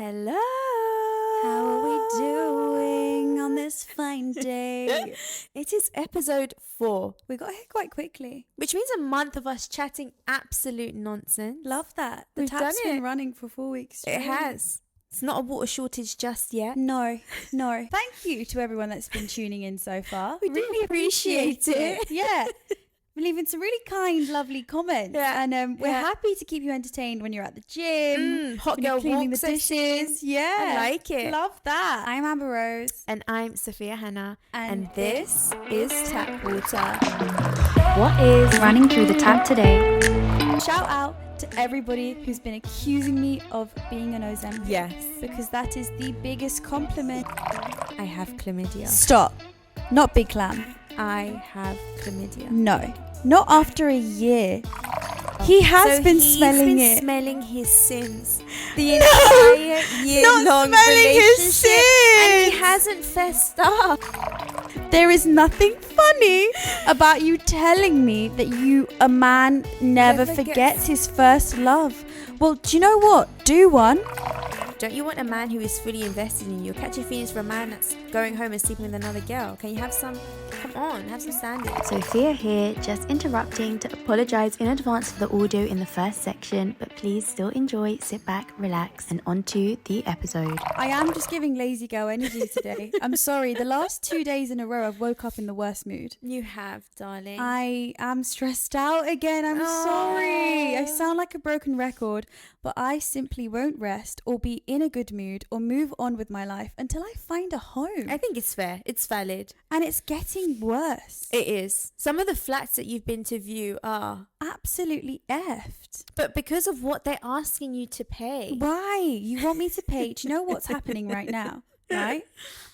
Hello. How are we doing on this fine day? It is episode 4, We got here quite quickly. which means a month of us chatting absolute nonsense. Love that. The We've tap's done been it. running for 4 weeks straight. It has. It's not a water shortage just yet. No. Thank you to everyone that's been tuning in so far. We really appreciate it. Yeah. We're leaving some really kind, lovely comments. Yeah. And we're Yeah. happy to keep you entertained when you're at the gym. Hot when you're girl cleaning walk the dishes. sessions. Yeah. I like it. Love that. I'm Amber Rose. And I'm Sophia Hannah. And And this is Tap Water. What is running through the tap today? Shout out to everybody who's been accusing me of being an Ozempic. Yes. Because that is the biggest compliment. I have chlamydia. Stop. Not Big Clam. I have chlamydia. No. Not after a year. He has been smelling it. Smelling his sins the entire year not long smelling his relationship, and he sins. hasn't fessed up. There is nothing funny about you telling me that a man never Never forgets gets- his first love. Well, do you know what? Do one. Don't you want a man who is fully invested in you? Catch your feelings for a man that's going home and sleeping with another girl. Can you have some? Come on, have some standards. Sophia here, just interrupting to apologise in advance for the audio in the first section, but please still enjoy, sit back, relax, and on to the episode. I am just giving lazy girl energy today. I'm sorry. The last 2 days in a row, I've woke up in the worst mood. You have, darling. I am stressed out again. I'm sorry. I sound like a broken record, but I simply won't rest or be in a good mood or move on with my life until I find a home. I think it's fair. It's valid. And it's getting worse. It is. Some of the flats that you've been to view are, Absolutely effed. but because of what they're asking you to pay. Why? You want me to pay? Do you know what's happening right now? Right?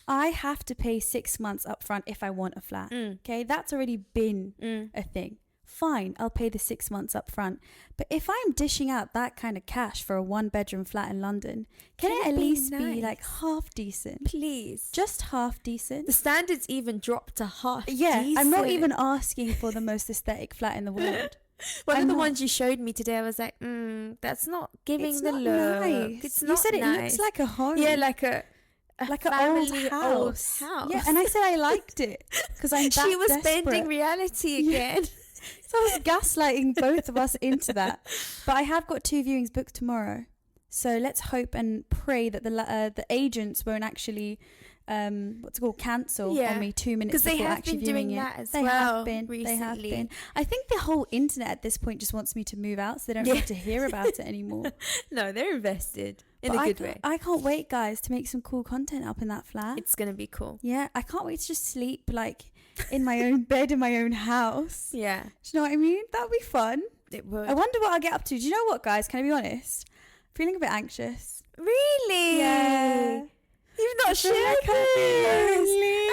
I have to pay 6 months up front if I want a flat. Okay, that's already been a thing. Fine, I'll pay the 6 months up front. But if I'm dishing out that kind of cash for a 1-bedroom flat in London, can it at be least be nice? like half decent? Please. Just half decent? The standards even dropped to half. Yeah, I'm not decent. even asking for the most aesthetic flat in the world. One I'm of the not. ones you showed me today, I was like, that's not giving It's the not look. nice. It's You not said it nice. looks like a home. Yeah, like an old family house. old house. Yeah, and I said I liked it because I'm that she was desperate. bending reality again. So I was gaslighting both of us into that. But I have got 2 viewings booked tomorrow. So let's hope and pray that the agents won't actually cancel Yeah. on me 2 minutes Because they before have actually been viewing doing it. that as They well have been. recently. They have been. I think the whole internet at this point just wants me to move out, so they don't Yeah. have to hear about it anymore. No, they're invested in But a good way. I can't wait, guys, to make some cool content up in that flat. It's going to be cool. Yeah, I can't wait to just sleep like in my own bed in my own house. Yeah, Do you know what I mean? That'll be fun. it would. I wonder what I'll get up to. Do you know what, guys? Can I be honest? Feeling a bit anxious. Really? Yeah. You've not feel shared like I'll be this. lonely.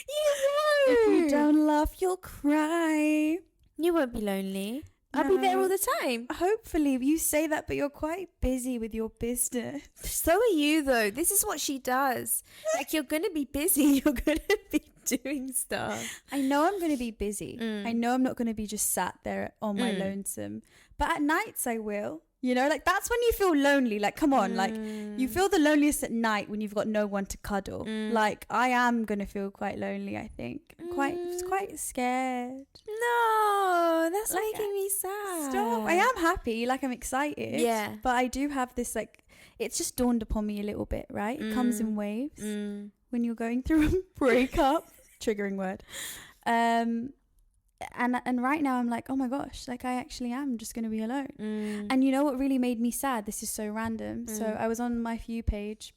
You If won't. you don't laugh, you'll cry. You won't be lonely. I'll be there No. all the time. Hopefully, you say that, but you're quite busy with your business. So are you, though. This is what she does. Like, you're going to be busy. You're going to be doing stuff. I know I'm going to be busy. I know I'm not going to be just sat there on my lonesome. But at nights, I will. You know, like that's when you feel lonely. Like, come on, like you feel the loneliest at night when you've got no one to cuddle. Like, I am going to feel quite lonely, I think. I'm quite scared. No, that's Like, making me sad. Stop. I am happy, like I'm excited. Yeah. But I do have this, like, it's just dawned upon me a little bit, right? It comes in waves when you're going through a breakup. Triggering word. And right now I'm like, oh my gosh, like I actually am just going to be alone. And you know what really made me sad? This is so random. So I was on my For You page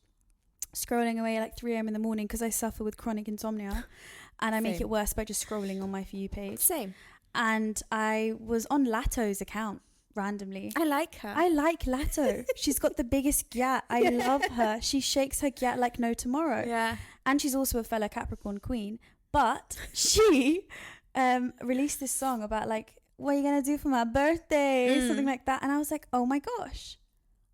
scrolling away at like 3 a.m. in the morning because I suffer with chronic insomnia. And I make Same. it worse by just scrolling on my For You page. Same. And I was on Lato's account randomly. I like her. I like Lato. She's got the biggest gyat. I love her. She shakes her gyat like no tomorrow. Yeah. And she's also a fellow Capricorn queen. But she released this song about like, what are you going to do for my birthday? Something like that. And I was like, oh my gosh,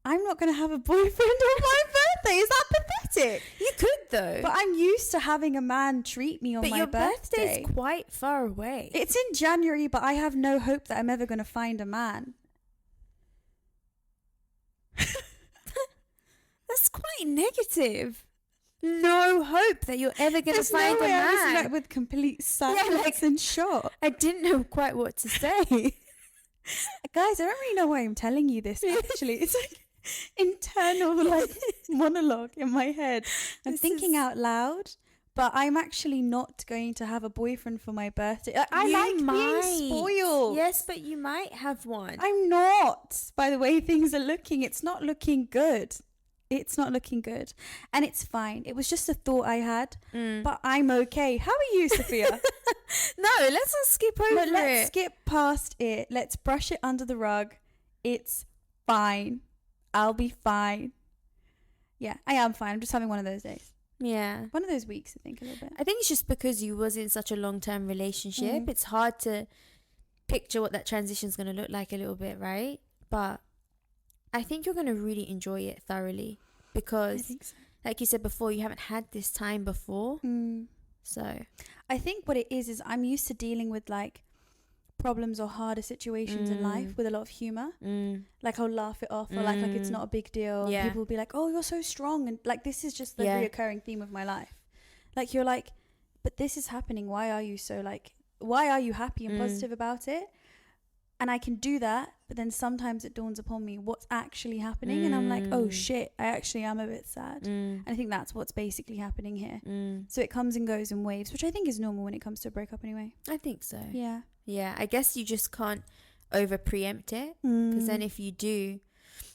I'm not going to have a boyfriend on my birthday. Is that pathetic? You could, though. But I'm used to having a man treat me on my your birthday. birthday's quite far away. It's in January, but I have no hope that I'm ever going to find a man. negative. No hope that you're ever going to find a man. I was met with complete silence and shock. I didn't know quite what to say. Guys, I don't really know why I'm telling you this, actually. It's like internal like monologue in my head. I'm thinking out loud, but I'm actually not going to have a boyfriend for my birthday. I like being spoiled. Yes, but you might have one. I'm not. By the way things are looking, it's not looking good. It's not looking good. And it's fine. It was just a thought I had. But I'm okay. How are you, Sophia? No, let's not skip over it. Let's skip past it. Let's brush it under the rug. It's fine. I'll be fine. Yeah, I am fine. I'm just having one of those days. Yeah. One of those weeks, I think, a little bit. I think it's just because you was in such a long-term relationship. It's hard to picture what that transition is going to look like a little bit, right? But I think you're going to really enjoy it thoroughly because, like you said before, you haven't had this time before. So I think what it is I'm used to dealing with like problems or harder situations in life with a lot of humor. Like I'll laugh it off or like it's not a big deal. And people will be like, oh, you're so strong. And like this is just the reoccurring theme of my life. Like you're like, but this is happening. Why are you so like, why are you happy and positive about it? And I can do that, but then sometimes it dawns upon me what's actually happening. And I'm like, oh shit, I actually am a bit sad. And I think that's what's basically happening here. So it comes and goes in waves, which I think is normal when it comes to a breakup anyway. I think so. Yeah. Yeah, I guess you just can't over preempt it because then if you do,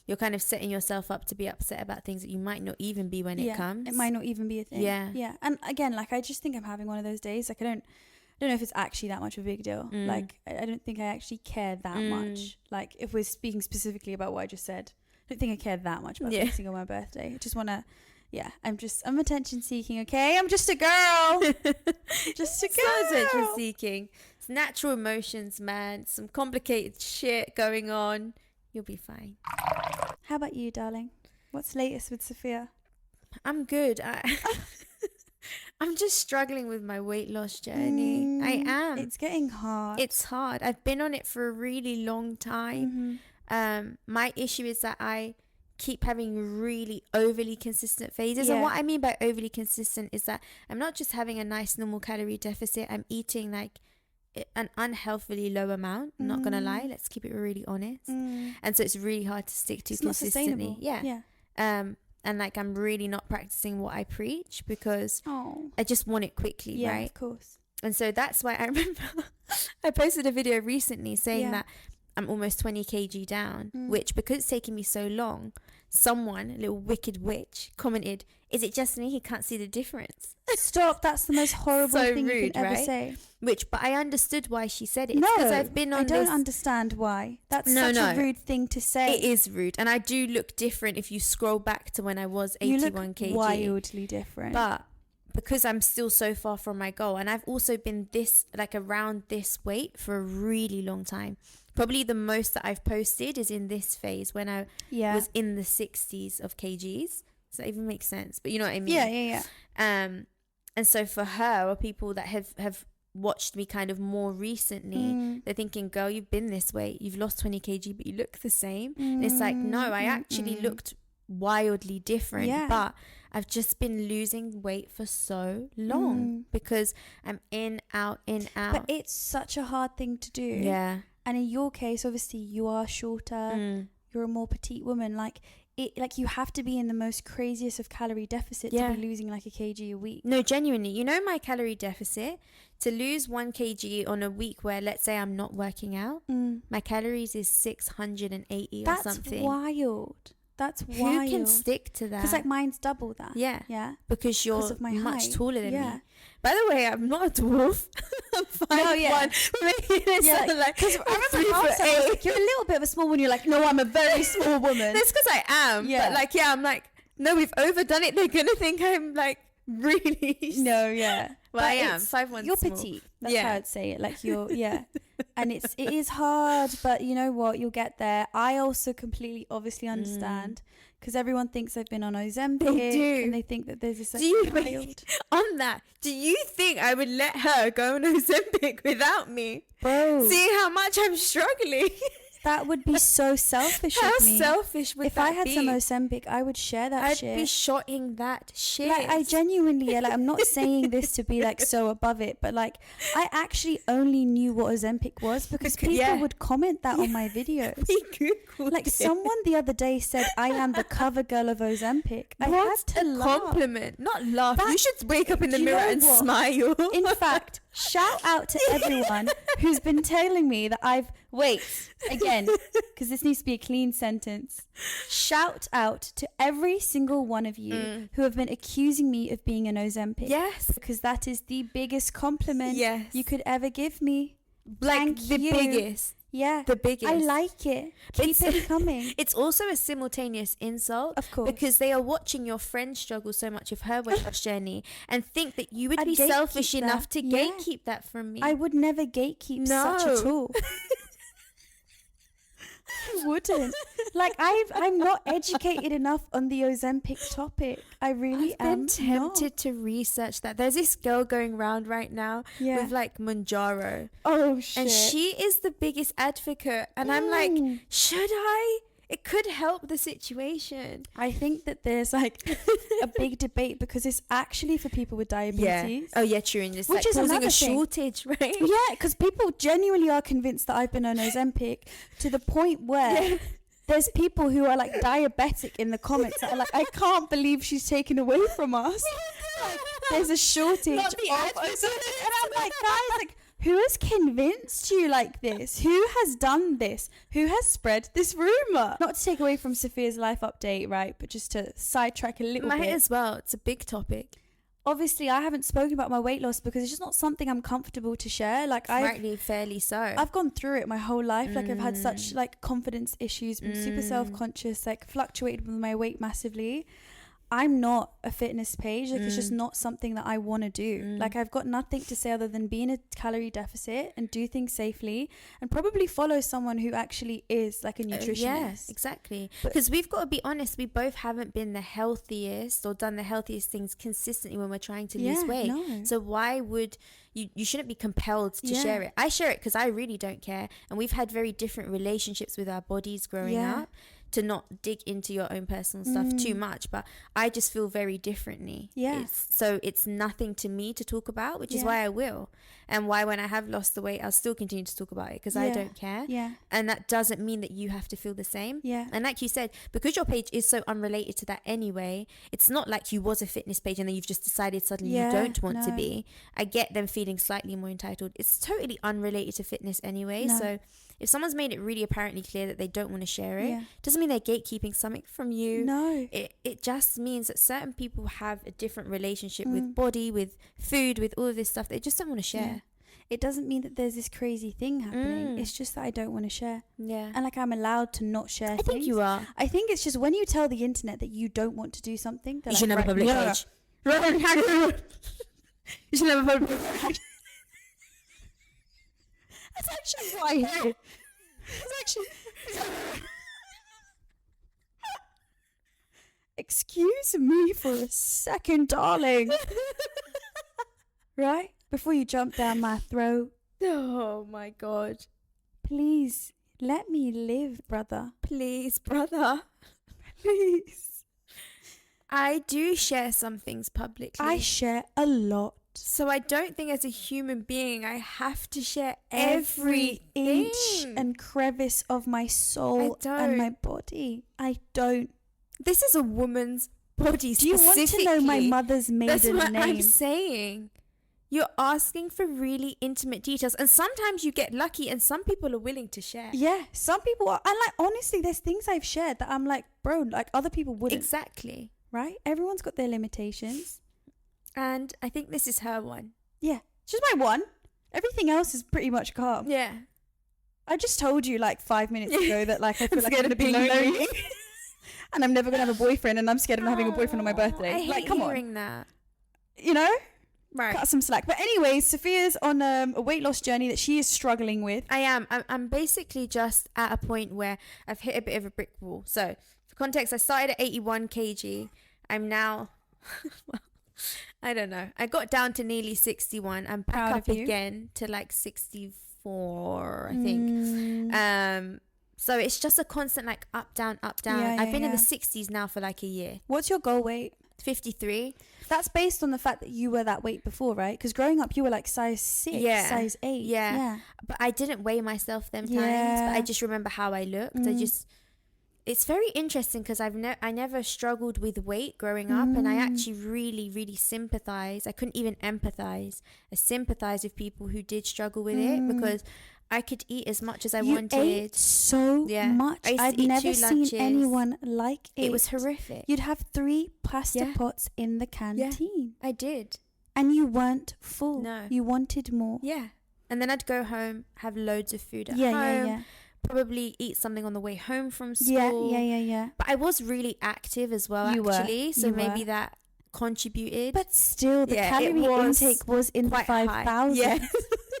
you're kind of setting yourself up to be upset about things that you might not even be when it comes. It might not even be a thing. Yeah. And again, like I just think I'm having one of those days. Like I don't know if it's actually that much of a big deal. Like I don't think I actually care that much. Like if we're speaking specifically about what I just said, I don't think I care that much about fixing on my birthday. I just want to, I'm attention seeking, okay? I'm just a girl. Just a girl. So attention seeking. It's natural emotions, man. Some complicated shit going on. You'll be fine. How about you, darling? What's latest with Sophia? I'm good. I'm just struggling with my weight loss journey. I am. It's getting hard. It's hard. I've been on it for a really long time. My issue is that I keep having really overly consistent phases. And what I mean by overly consistent is that I'm not just having a nice normal calorie deficit. I'm eating like an unhealthily low amount. I'm not going to lie. Let's keep it really honest. And so it's really hard to stick to consistently. Yeah. And like I'm really not practicing what I preach because I just want it quickly, right? Of course. And so that's why I remember I posted a video recently saying that I'm almost 20 kg down, which because it's taken me so long, someone, a little wicked witch, commented, "Is it just me? He can't see the difference." Stop! That's the most horrible so thing rude, you can ever right? say. But I understood why she said it. No, because I've been on I don't understand why. That's such a rude thing to say. It is rude, and I do look different if you scroll back to when I was 81 kg. Wildly different. But because I'm still so far from my goal, and I've also been around this weight for a really long time. Probably the most that I've posted is in this phase when I was in the 60s of kgs. So that even makes sense, but you know what I mean? Yeah. And so for her, or people that have watched me kind of more recently, they're thinking, girl, you've been this way. You've lost 20 kg, but you look the same. And it's like, no, I actually looked wildly different, but I've just been losing weight for so long because I'm in, out. But it's such a hard thing to do. Yeah. And in your case, obviously, you are shorter. You're a more petite woman. Like you have to be in the most craziest of calorie deficit to be losing like a kg a week. No, genuinely. You know my calorie deficit? To lose 1 kg on a week where, let's say, I'm not working out, my calories is 680 or something. That's wild. That's wild. Who can stick to that? Because like mine's double that. Yeah. Because you're of my much height. taller than me. By the way, I'm not a dwarf. I'm 5'1". Because I remember last time I was like, you're a little bit of a small one. You're like, no, I'm a very small woman. That's because I am. Yeah. But like, I'm like, no, we've overdone it. They're gonna think I'm like really. No, yeah. Well, I am 5'1". You're small. petite. That's how I'd say it. Like you're, and it is hard, but you know what? You'll get there. I also completely, obviously understand because everyone thinks I've been on Ozempic, and they think that there's this like wild. On that, do you think I would let her go on Ozempic without me? Bro, see how much I'm struggling. That would be so selfish How of me. selfish would if that I had be? some Ozempic, I would share that I'd shit. be shotting that shit. Like, I genuinely, like, I'm not saying this to be like so above it, but like, I actually only knew what Ozempic was because people would comment that on my videos. Like, someone the other day said, I am the cover girl of Ozempic. I had to laugh. Compliment, not laugh. That, you should wake up in the you mirror know and what? smile. In fact, shout out to everyone who's been telling me that wait, again, because this needs to be a clean sentence. Shout out to every single one of you who have been accusing me of being an Ozempic. Yes. Because that is the biggest compliment you could ever give me. Like the biggest. Yeah. The biggest. I like it. Keep it coming. It's also a simultaneous insult. Of course. Because they are watching your friend struggle so much with her weight loss journey and think that you would I'd be selfish gatekeep enough that. to gatekeep that from me. I would never gatekeep such a tool. I wouldn't. Like, I'm not educated enough on the Ozempic topic. I really I've been am tempted to research that. There's this girl going around right now with like Mounjaro. Oh shit. And she is the biggest advocate. And I'm like, should I? It could help the situation. I think that there's like a big debate because it's actually for people with diabetes. Oh yeah, true. And it's Which like is causing another a thing. shortage, right? Yeah, because people genuinely are convinced that I've been on Ozempic to the point where there's people who are like diabetic in the comments that are like, I can't believe she's taken away from us. Like, there's a shortage of Ozempic. And I'm like, guys, like, who has convinced you like this? Who has done this? Who has spread this rumor? Not to take away from Sophia's life update, right? But just to sidetrack a little Might bit. as well. It's a big topic. Obviously, I haven't spoken about my weight loss because it's just not something I'm comfortable to share. Like, Rightly, fairly so. I've gone through it my whole life. Like, I've had such like confidence issues, been super self-conscious, like fluctuated with my weight massively. I'm not a fitness page. Like, it's just not something that I want to do. Like, I've got nothing to say other than be in a calorie deficit and do things safely and probably follow someone who actually is like a nutritionist. Yes, exactly. Because we've got to be honest, we both haven't been the healthiest or done the healthiest things consistently when we're trying to lose weight. No. So why would you shouldn't be compelled to share it. I share it because I really don't care. And we've had very different relationships with our bodies growing up. To not dig into your own personal stuff too much, but I just feel very differently. So it's nothing to me to talk about, which is why I will, and why when I have lost the weight I'll still continue to talk about it because I don't care. And that doesn't mean that you have to feel the same. And like you said, because your page is so unrelated to that anyway, it's not like you was a fitness page and then you've just decided suddenly you don't want to be. I get them feeling slightly more entitled. It's totally unrelated to fitness anyway. So if someone's made it really apparently clear that they don't want to share it, doesn't mean they're gatekeeping something from you. No. It just means that certain people have a different relationship with body, with food, with all of this stuff. They just don't want to share. It doesn't mean that there's this crazy thing happening. It's just that I don't want to share. And like, I'm allowed to not share things. I think you are. I think it's just when you tell the internet that you don't want to do something, You should have a public page. You should have a public page. That's actually what I hear. It's actually... Excuse me for a second, darling. Right? Before you jump down my throat. Oh my God. Please, let me live, brother. Please, brother. Please. I do share some things publicly. I share a lot. So I don't think as a human being I have to share Every everything. inch and crevice of my soul and my body. I don't. This is a woman's body Do you want to know my mother's maiden That's what name? I'm saying. You're asking for really intimate details, and sometimes you get lucky and some people are willing to share. Yeah, some people are. And like, honestly, there's things I've shared that I'm like, bro, like other people wouldn't. Exactly. Right? Everyone's got their limitations. And I think this is her one. Yeah. It's just my one. Everything else is pretty much calm. Yeah. I just told you like 5 minutes ago that like I feel like I'm going to be lonely. And I'm never going to have a boyfriend, and I'm scared of not having a boyfriend on my birthday. I hate like, come hearing on. that. You know? Right. Cut some slack. But anyways, Sophia's on a weight loss journey that she is struggling with. I am. I'm basically just at a point where I've hit a bit of a brick wall. So, for context, I started at 81 kg. I'm now, well, I don't know. I got down to nearly 61. I'm back up again to like 64, I think. So it's just a constant like up, down, up, down. Yeah, I've been in yeah. the 60s now for like a year. What's your goal weight? 53. That's based on the fact that you were that weight before, right? Because growing up, you were like size 6, Yeah. size 8. Yeah. But I didn't weigh myself them times. Yeah. But I just remember how I looked. It's very interesting because I never struggled with weight growing up, and I actually really, really sympathize. I couldn't even empathize. I sympathize with people who did struggle with it, because I could eat as much as I wanted. Ate so much. I'd never seen anyone like it. It was horrific. You'd have 3 plastic pots in the canteen. I did. And you weren't full. No. You wanted more. Yeah. And then I'd go home, have loads of food at home. Yeah. Probably eat something on the way home from school. Yeah. But I was really active as well, You actually. were. So You maybe were. that contributed. But still, the calorie intake was in the 5,000. Yeah,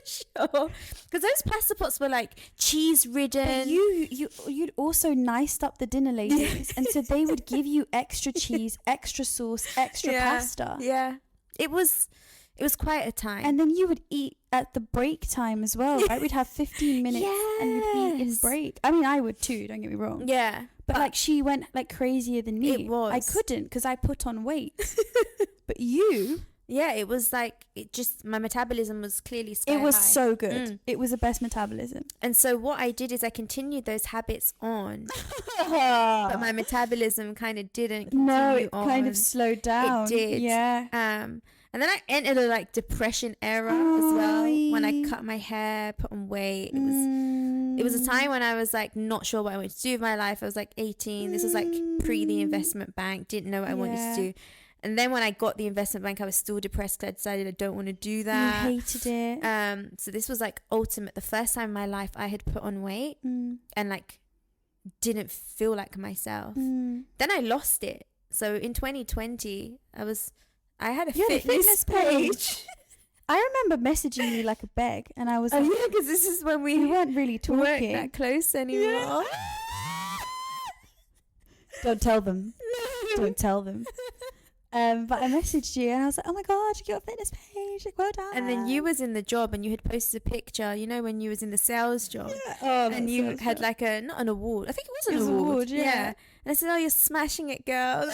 sure. Because those pasta pots were like cheese ridden. But you'd also niced up the dinner ladies, and so they would give you extra cheese, extra sauce, extra pasta. Yeah, it was quite a time. And then you would eat at the break time as well, right? We'd have 15 minutes and you'd eat in break. I mean, I would too, don't get me wrong. Yeah. But like she went like crazier than me. It was. I couldn't because I put on weight. But you... Yeah, it was like, my metabolism was clearly sky high. It was so good. It was the best metabolism. And so what I did is I continued those habits on. But my metabolism kind of didn't continue on. Kind of slowed down. It did. Yeah. And then I entered a like depression era as well, when I cut my hair, put on weight. It was a time when I was like not sure what I wanted to do with my life. I was like 18. This was like pre the investment bank. Didn't know what I wanted to do. And then when I got the investment bank, I was still depressed because I decided I don't want to do that. You hated it. So this was like ultimate. The first time in my life I had put on weight and like didn't feel like myself. Then I lost it. So in 2020, I had a fitness page. I remember messaging you like a beg, and I was like, yeah, because this is when we weren't really talking. weren't that close anymore. Yeah. Don't tell them. Don't tell them. But I messaged you and I was like, oh my god, you got a fitness page, like, well done. And then you was in the job and you had posted a picture, you know, when you was in the sales job. And you had like not an award. I think it was an award. Yeah. And I said, oh, you're smashing it, girl.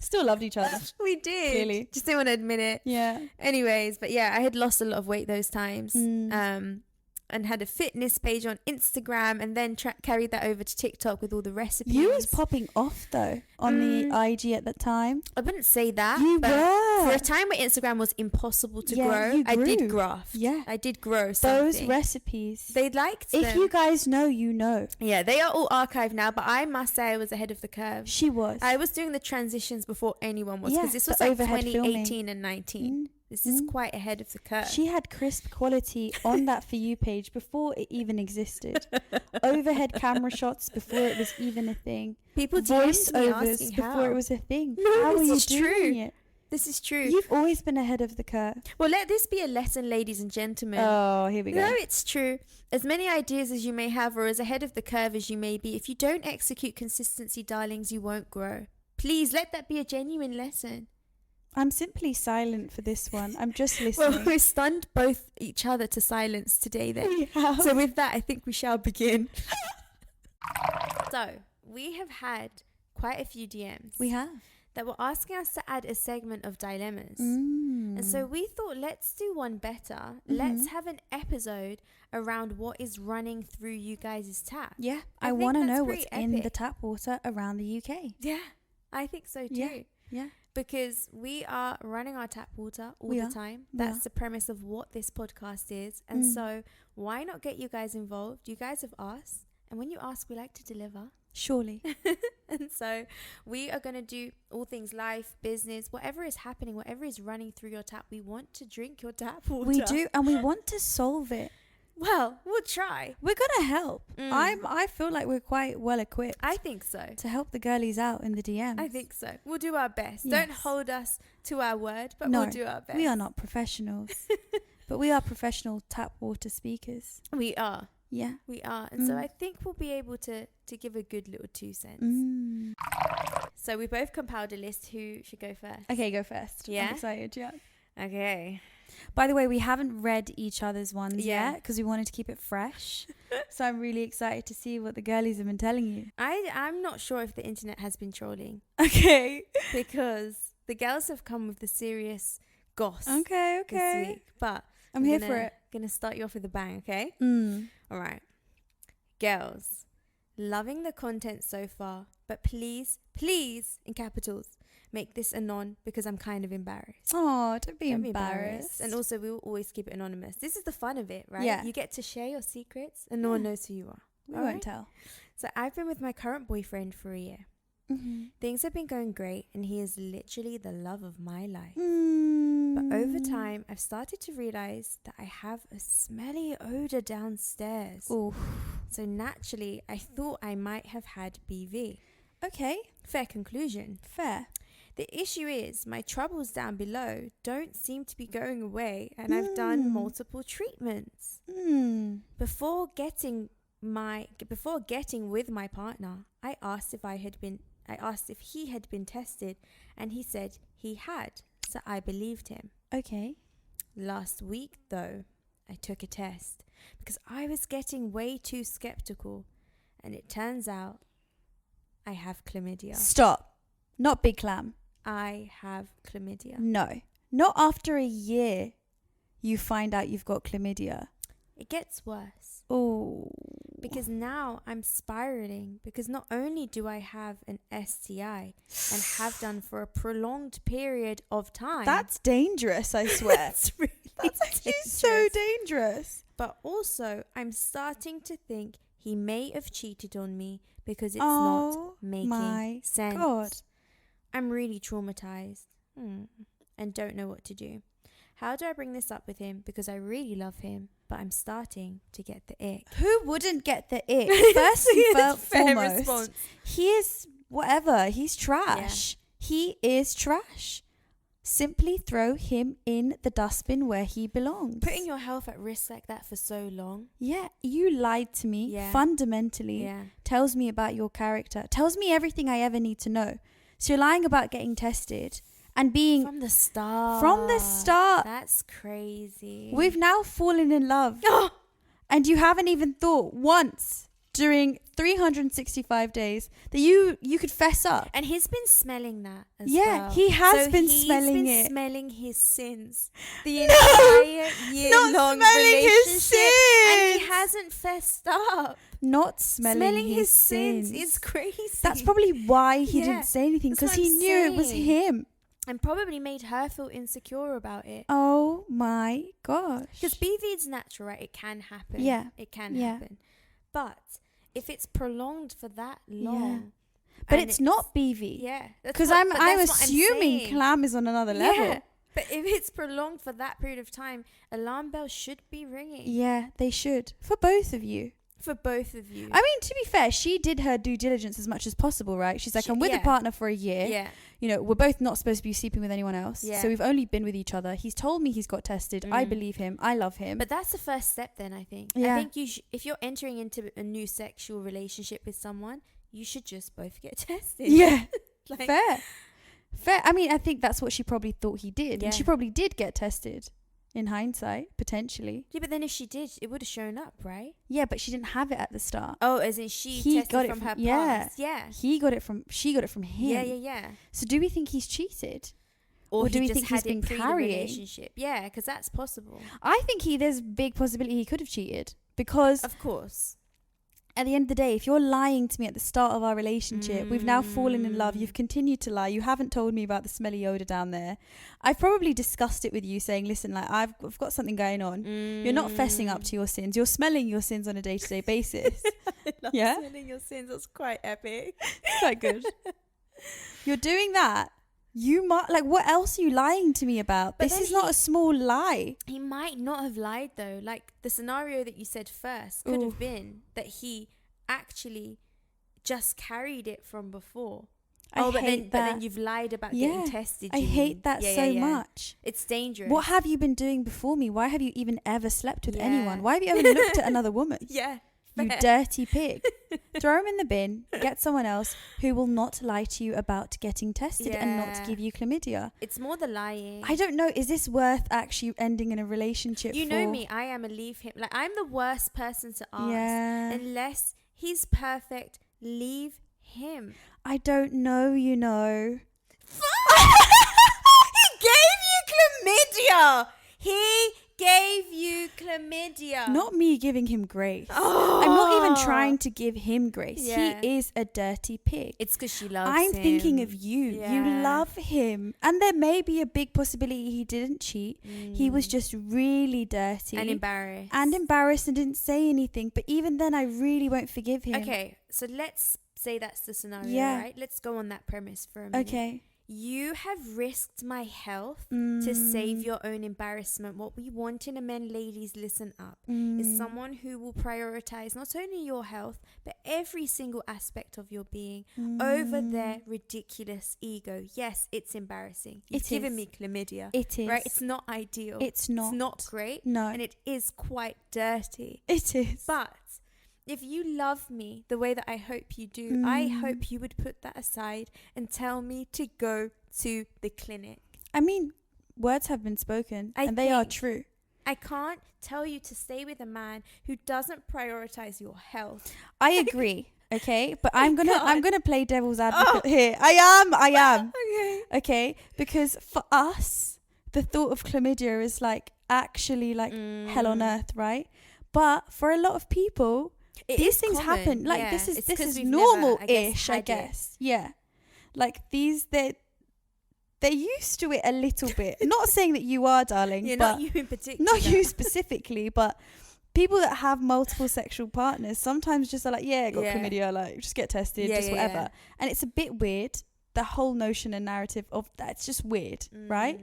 Still loved each other. We did. Clearly. Just didn't want to admit it. Yeah. Anyways, but yeah, I had lost a lot of weight those times. And had a fitness page on Instagram, and then carried that over to TikTok with all the recipes. You was popping off though on the IG at that time. I wouldn't say that. You but were. For a time where Instagram was impossible to grow, you I did grew. graft. Yeah. I did grow something. Those recipes. They liked them. If you guys know, you know. Yeah, they are all archived now, but I must say I was ahead of the curve. She was. I was doing the transitions before anyone was, because this was the like overhead 2018 filming. and 19. This is quite ahead of the curve. She had crisp quality on that For You page before it even existed. Overhead camera shots before it was even a thing. People DM'd me voiceovers asking before how. it was a thing. No, how this are you is doing true. it? This is true. You've always been ahead of the curve. Well, let this be a lesson, ladies and gentlemen. Oh, here we go. No, it's true. As many ideas as you may have, or as ahead of the curve as you may be, if you don't execute consistency, darlings, you won't grow. Please let that be a genuine lesson. I'm simply silent for this one. I'm just listening. Well, we've stunned both each other to silence today then. So with that, I think we shall begin. So, we have had quite a few DMs. We have. That were asking us to add a segment of dilemmas. And so we thought, let's do one better. Let's have an episode around what is running through you guys' tap. Yeah, I think want to that's know pretty what's in epic. the tap water around the UK. Yeah, I think so too. Yeah. Because we are running our tap water all the time. That's the premise of what this podcast is. And so why not get you guys involved? You guys have asked. And when you ask, we like to deliver. Surely. And so we are going to do all things life, business, whatever is happening, whatever is running through your tap. We want to drink your tap water. We do, and we want to solve it. Well, we'll try. We're gonna help. I feel like we're quite well equipped. I think so. To help the girlies out in the DMs. I think so. We'll do our best. Yes. Don't hold us to our word, but No, we'll do our best. we are not professionals. But we are professional tap water speakers. We are. Yeah. We are. And so I think we'll be able to give a good little 2 cents. So we both compiled a list. Who should go first? Okay, go first. Yeah? I'm excited, yeah. Okay. By the way, we haven't read each other's ones yet because we wanted to keep it fresh. So I'm really excited to see what the girlies have been telling you. I'm not sure if the internet has been trolling. Okay. Because the girls have come with the serious goss. Okay. This week. But I'm here for it. Gonna start you off with a bang, okay? All right. Girls, loving the content so far, but please, in capitals, make this anon because I'm kind of embarrassed. Oh, don't be embarrassed. And also, we will always keep it anonymous. This is the fun of it, right? Yeah. You get to share your secrets and no one knows who you are. We won't tell. So I've been with my current boyfriend for a year. Things have been going great and he is literally the love of my life. But over time, I've started to realize that I have a smelly odor downstairs. Ooh. So naturally, I thought I might have had BV. Okay. Fair conclusion. Fair. The issue is my troubles down below don't seem to be going away and I've done multiple treatments. Before getting with my partner, I asked if he had been tested and he said he had. So I believed him. Okay. Last week though, I took a test because I was getting way too skeptical and it turns out I have chlamydia. Stop. Not big clam. I have chlamydia. No. Not after a year you find out you've got chlamydia. It gets worse. Oh. Because now I'm spiraling because not only do I have an STI and have done for a prolonged period of time. That's dangerous, I swear. That's actually so dangerous. But also I'm starting to think he may have cheated on me because it's not making sense. God. I'm really traumatized and don't know what to do. How do I bring this up with him? Because I really love him, but I'm starting to get the ick. Who wouldn't get the ick? First and foremost, he is whatever. He's trash. Yeah. He is trash. Simply throw him in the dustbin where he belongs. Putting your health at risk like that for so long. Yeah, you lied to me fundamentally. Yeah. Tells me about your character. Tells me everything I ever need to know. So you're lying about getting tested. And being from the start. That's crazy. We've now fallen in love. And you haven't even thought once during 365 days that you could fess up. And he's been smelling that as well. Yeah, he has been smelling it. He's been smelling his sins. The entire year-long relationship. And he hasn't fessed up. Not smelling his sins is crazy. That's probably why he didn't say anything, because he knew it was him. And probably made her feel insecure about it. Oh my gosh. Because BV is natural, right? It can happen. Yeah. It can happen. But if it's prolonged for that long. But it's not BV. Yeah. Because I'm assuming clam is on another level. Yeah. But if it's prolonged for that period of time, alarm bells should be ringing. Yeah, they should. For both of you. For both of you. I mean, to be fair, she did her due diligence as much as possible, right? She's like, I'm with a partner for a year. Yeah. You know, we're both not supposed to be sleeping with anyone else. Yeah. So we've only been with each other. He's told me he's got tested. I believe him. I love him. But that's the first step then, I think. Yeah. I think if you're entering into a new sexual relationship with someone, you should just both get tested. Yeah. Fair. I mean, I think that's what she probably thought he did. Yeah. And she probably did get tested. In hindsight, potentially. Yeah, but then if she did, it would have shown up, right? Yeah, but she didn't have it at the start. Oh, as in she tested from her past. Yeah. She got it from him. Yeah. So do we think he's cheated? Or do we just think he's been carrying? Relationship? Yeah, because that's possible. I think there's a big possibility he could have cheated. Because of course. At the end of the day, if you're lying to me at the start of our relationship, we've now fallen in love, you've continued to lie, you haven't told me about the smelly odor down there. I've probably discussed it with you, saying, listen, like I've got something going on. You're not fessing up to your sins. You're smelling your sins on a day-to-day basis. Yeah? Smelling your sins, that's quite epic. Quite good. You're doing that. You might, like, what else are you lying to me about? But this is not a small lie. He might not have lied though. Like the scenario that you said first could have been that he actually just carried it from before. But then you've lied about getting tested. I hate that so much. It's dangerous. What have you been doing before me? Why have you even ever slept with anyone? Why have you ever looked at another woman? Yeah. You dirty pig. Throw him in the bin. Get someone else who will not lie to you about getting tested and not give you chlamydia. It's more the lying. I don't know. Is this worth actually ending in a relationship? You know me. I am a leave him. Like, I'm the worst person to ask. Yeah. Unless he's perfect, leave him. I don't know, you know. He gave you chlamydia. He gave you chlamydia. Not me giving him grace. Oh. I'm not even trying to give him grace. Yeah. He is a dirty pig. It's because she loves I'm him. thinking of you. Yeah. You love him. And there may be a big possibility he didn't cheat. He was just really dirty. And embarrassed. And didn't say anything. But even then, I really won't forgive him. Okay, so let's say that's the scenario, Yeah. right? Let's go on that premise for a minute. Okay. You have risked my health to save your own embarrassment. What we want in a man, ladies, listen up, is someone who will prioritize not only your health, but every single aspect of your being over their ridiculous ego. Yes, it's embarrassing. You've given me chlamydia. It is. Right? It's not ideal. It's not. It's not great. No. And it is quite dirty. It is. But if you love me the way that I hope you do, I hope you would put that aside and tell me to go to the clinic. I mean, words have been spoken and they are true. I can't tell you to stay with a man who doesn't prioritize your health. I agree. Okay, but I'm gonna play devil's advocate here. I am. Okay, because for us, the thought of chlamydia is like actually like hell on earth, right? But for a lot of people, these things common. happen. Like Yeah. this It's is 'cause we've normal-ish, never, I guess. Yeah, like they're used to it a little bit. Not saying that you are, darling. Yeah, but not you in particular. not you specifically, but people that have multiple sexual partners sometimes just are like, yeah, I got chlamydia, like just get tested, whatever. Yeah. And it's a bit weird, the whole notion and narrative of that. It's just weird, right?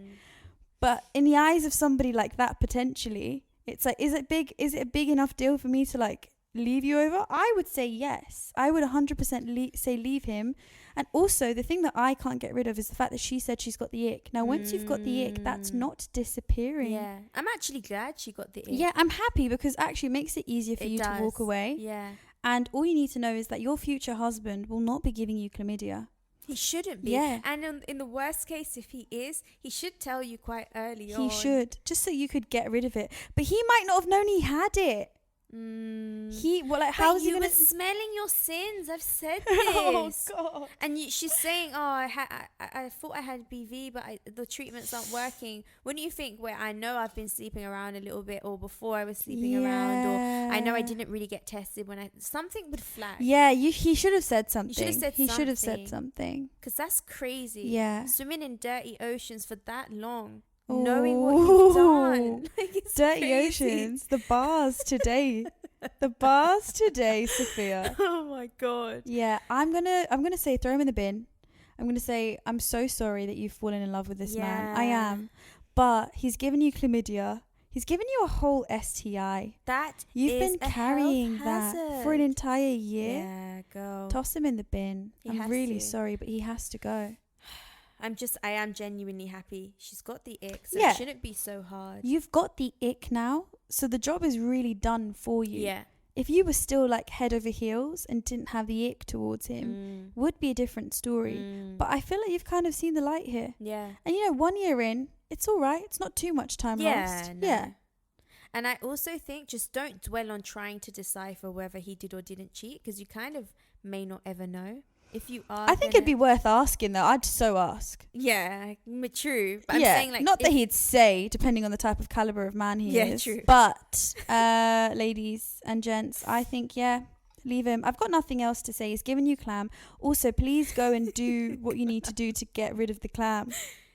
But in the eyes of somebody like that, potentially, it's like, is it a big enough deal for me to like leave you over? I would say yes. I would 100% say leave him. And also, the thing that I can't get rid of is the fact that she said she's got the ick. Now, once you've got the ick, that's not disappearing. Yeah. I'm actually glad she got the ick. Yeah, I'm happy because actually it makes it easier for you to walk away. Yeah. And all you need to know is that your future husband will not be giving you chlamydia. He shouldn't be. Yeah. And in the worst case, if he is, he should tell you quite early on. He should, just so you could get rid of it. But he might not have known he had it. How's he gonna? You were smelling your sins. I've said this. Oh God! And she's saying, "Oh, I thought I had BV, but the treatments aren't working." Wouldn't you think? Well, I know I've been sleeping around a little bit, or before I was sleeping around, or I know I didn't really get tested when something would flag. Yeah, he should have said something. He should have said something. Because that's crazy. Yeah, swimming in dirty oceans for that long. Knowing what you've done. Like, dirty crazy. Oceans. The bars today, Sophia. Oh my God. Yeah, I'm gonna say throw him in the bin. I'm gonna say I'm so sorry that you've fallen in love with this man. I am, but he's given you chlamydia. He's given you a whole STI. You've been carrying that for an entire year. Yeah, go. Toss him in the bin. I'm really sorry, but he has to go. I am genuinely happy. She's got the ick, so it shouldn't be so hard. You've got the ick now, so the job is really done for you. Yeah. If you were still like head over heels and didn't have the ick towards him, would be a different story. But I feel like you've kind of seen the light here. Yeah. And 1 year in, it's all right. It's not too much time lost. No. Yeah. And I also think just don't dwell on trying to decipher whether he did or didn't cheat, because you kind of may not ever know. If you are, I think it'd be worth asking though. I'd so ask. Yeah, true. But I'm saying like, not that he'd say, depending on the type of caliber of man he is. Yeah, true. But ladies and gents, I think leave him. I've got nothing else to say. He's given you clam. Also, please go and do what you need to do to get rid of the clam.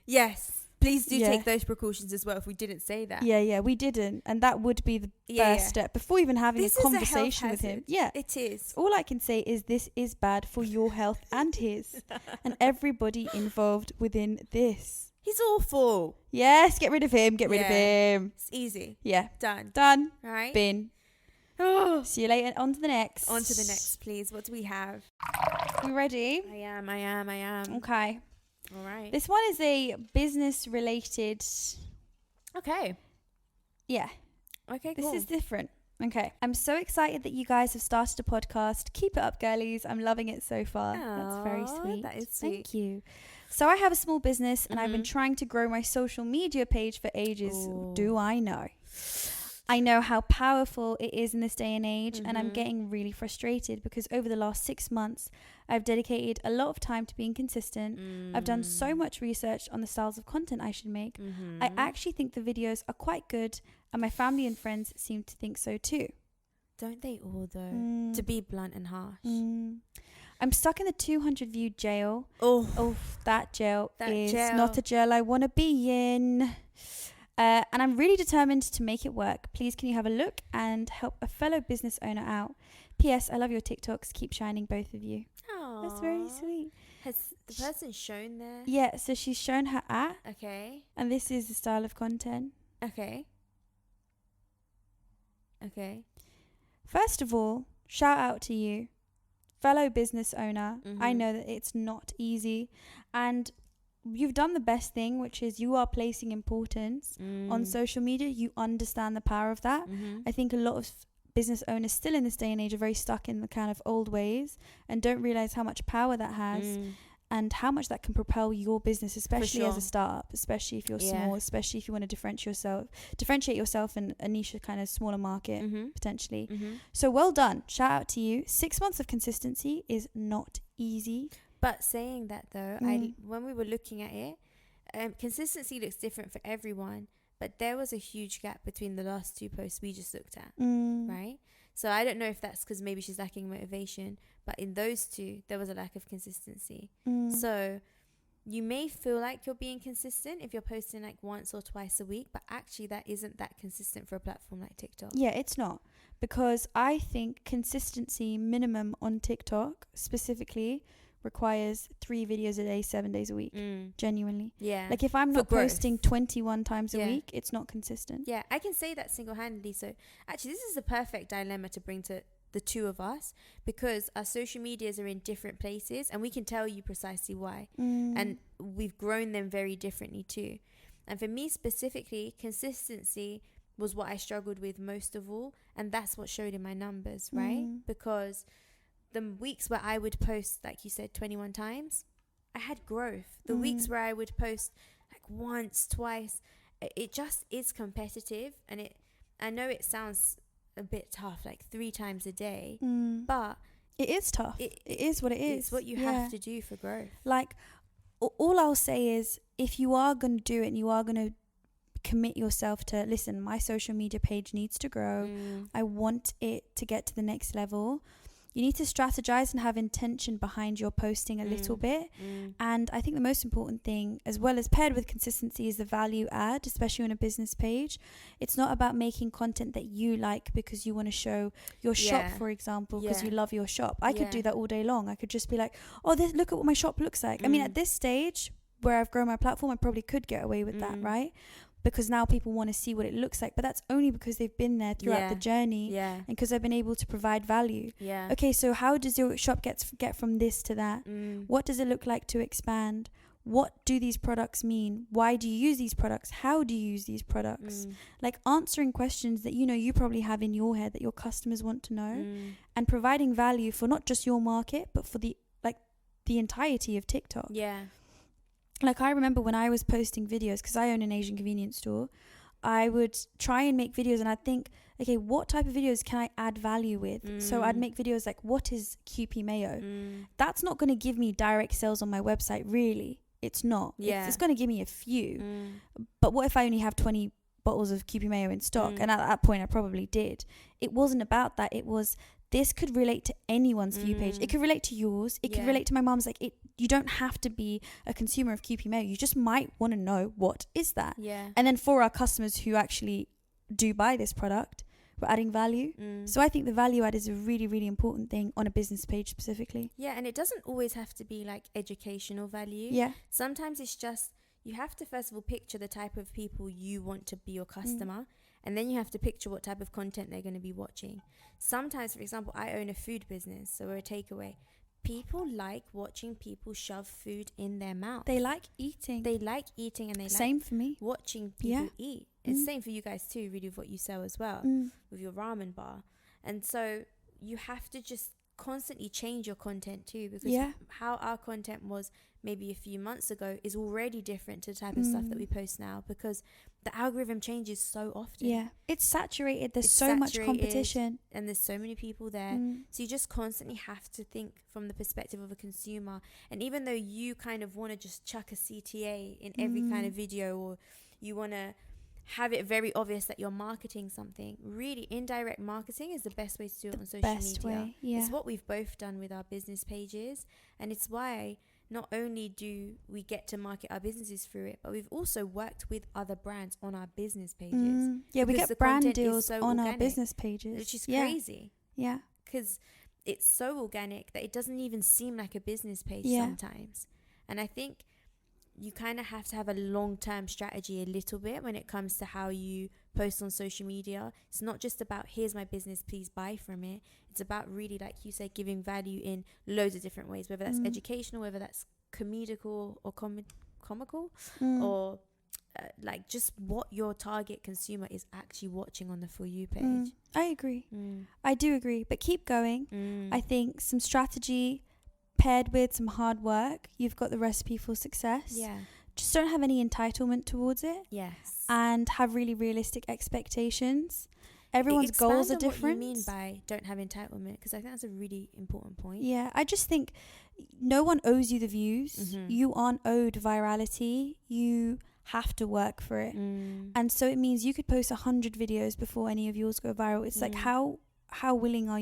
Yes. Please do take those precautions as well if we didn't say that. Yeah, we didn't. And that would be the first step before even having a conversation with him. Yeah. It is. All I can say is this is bad for your health and his and everybody involved within this. He's awful. Yes, get rid of him. Get rid of him. It's easy. Yeah. Done. All right. Bin. Oh. See you later. On to the next. On to the next, please. What do we have? You ready? I am. Okay. All right. This one is a business related. Okay. Yeah. Okay, cool. This is different. Okay. I'm so excited that you guys have started a podcast. Keep it up, girlies. I'm loving it so far. That's very sweet. That is sweet. Thank you. So I have a small business and I've been trying to grow my social media page for ages. Ooh. Do I know? I know how powerful it is in this day and age, and I'm getting really frustrated because over the last 6 months, I've dedicated a lot of time to being consistent. I've done so much research on the styles of content I should make. I actually think the videos are quite good, and my family and friends seem to think so too. Don't they all, though? To be blunt and harsh. I'm stuck in the 200 view jail. Oh, that jail is not a jail I want to be in. And I'm really determined to make it work. Please, can you have a look and help a fellow business owner out? P.S. I love your TikToks. Keep shining, both of you. Aww. That's very sweet. Has the person shown there? Yeah, so she's shown her at. Okay. And this is the style of content. Okay. First of all, shout out to you, fellow business owner. I know that it's not easy. And you've done the best thing, which is you are placing importance on social media. You understand the power of that. I think a lot of business owners still in this day and age are very stuck in the kind of old ways and don't realize how much power that has and how much that can propel your business, especially as a startup, especially if you're small, especially if you want to differentiate yourself in a niche kind of smaller market potentially. So well done. Shout out to you. 6 months of consistency is not easy. But saying that, though, when we were looking at it, consistency looks different for everyone. But there was a huge gap between the last 2 posts we just looked at, right? So I don't know if that's because maybe she's lacking motivation. But in those 2, there was a lack of consistency. So you may feel like you're being consistent if you're posting like once or twice a week. But actually, that isn't that consistent for a platform like TikTok. Yeah, it's not. Because I think consistency minimum on TikTok specifically requires 3 videos a day, 7 days a week. Genuinely. Yeah. Like if I'm not posting 21 times a week, it's not consistent. Yeah, I can say that single-handedly. So actually, this is the perfect dilemma to bring to the 2 of us, because our social medias are in different places and we can tell you precisely why. And we've grown them very differently too. And for me specifically, consistency was what I struggled with most of all. And that's what showed in my numbers, right? Because the weeks where I would post, like you said, 21 times, I had growth. The weeks where I would post like once, twice, it just is competitive. And I know it sounds a bit tough, like 3 times a day, but it is tough. It is what it is. It's what you have to do for growth. Like, all I'll say is, if you are going to do it and you are going to commit yourself to, listen, my social media page needs to grow. I want it to get to the next level. You need to strategize and have intention behind your posting a little bit. And I think the most important thing, as well as paired with consistency, is the value add, especially on a business page. It's not about making content that you like because you want to show your shop, for example, because you love your shop. I could do that all day long. I could just be like, oh, look at what my shop looks like. I mean, at this stage where I've grown my platform, I probably could get away with that, right? Because now people want to see what it looks like, but that's only because they've been there throughout the journey, and because I've been able to provide value. Okay, so how does your shop get from this to that? What does it look like to expand? What do these products mean? Why do you use these products? How do you use these products? Like answering questions that you probably have in your head that your customers want to know, and providing value for not just your market but for the entirety of TikTok. Like I remember when I was posting videos, because I own an Asian convenience store, I would try and make videos and I'd think, okay, what type of videos can I add value with? So I'd make videos like, what is QP mayo? That's not going to give me direct sales on my website, really. It's not. It's going to give me a few. But what if I only have 20 bottles of QP mayo in stock? And at that point I probably did. It wasn't about that. It was, this could relate to anyone's view page. It could relate to yours. It could relate to my mom's. Like, you don't have to be a consumer of QP mayo. You just might want to know, what is that? And then for our customers who actually do buy this product, we're adding value. So I think the value add is a really, really important thing on a business page specifically. And it doesn't always have to be like educational value. Sometimes it's just, you have to first of all picture the type of people you want to be your customer. And then you have to picture what type of content they're going to be watching. Sometimes, for example, I own a food business, so we're a takeaway. People like watching people shove food in their mouth. They like eating. They like eating, and they Same like for me. watching people eat. It's the same for you guys too, really, with what you sell as well, with your ramen bar. And so you have to just constantly change your content too, because how our content was maybe a few months ago is already different to the type of stuff that we post now, because the algorithm changes so often. Yeah, it's saturated. There's so much competition, and there's so many people there. So you just constantly have to think from the perspective of a consumer. And even though you kind of want to just chuck a CTA in every kind of video, or you want to have it very obvious that you're marketing something, really indirect marketing is the best way to do it on social media. It's what we've both done with our business pages, and it's why not only do we get to market our businesses through it, but we've also worked with other brands on our business pages. Yeah, we get brand deals on our business pages, which is crazy. Yeah, because it's so organic that it doesn't even seem like a business page sometimes. And I think you kind of have to have a long-term strategy a little bit when it comes to how you post on social media. It's not just about, here's my business, please buy from it. It's about really, like you say, giving value in loads of different ways, whether that's educational, whether that's comedical or comical, or like just what your target consumer is actually watching on the For You page. I agree. I do agree. But keep going. I think some strategy paired with some hard work, you've got the recipe for success. Yeah. Just don't have any entitlement towards it. Yes. And have really realistic expectations. Everyone's goals are different. What you mean by don't have entitlement? Because I think that's a really important point. Yeah, I just think no one owes you the views. You aren't owed virality. You have to work for it. And so it means you could post 100 videos before any of yours go viral. It's like how willing are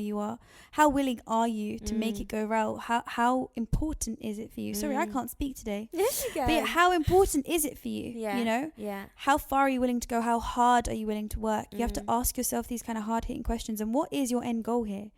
you to make it go viral? How important is it for you? Sorry, I can't speak today. Yes, you can. But how important is it for you? Yeah. You know? Yeah. How far are you willing to go? How hard are you willing to work? You have to ask yourself these kind of hard-hitting questions. And what is your end goal here?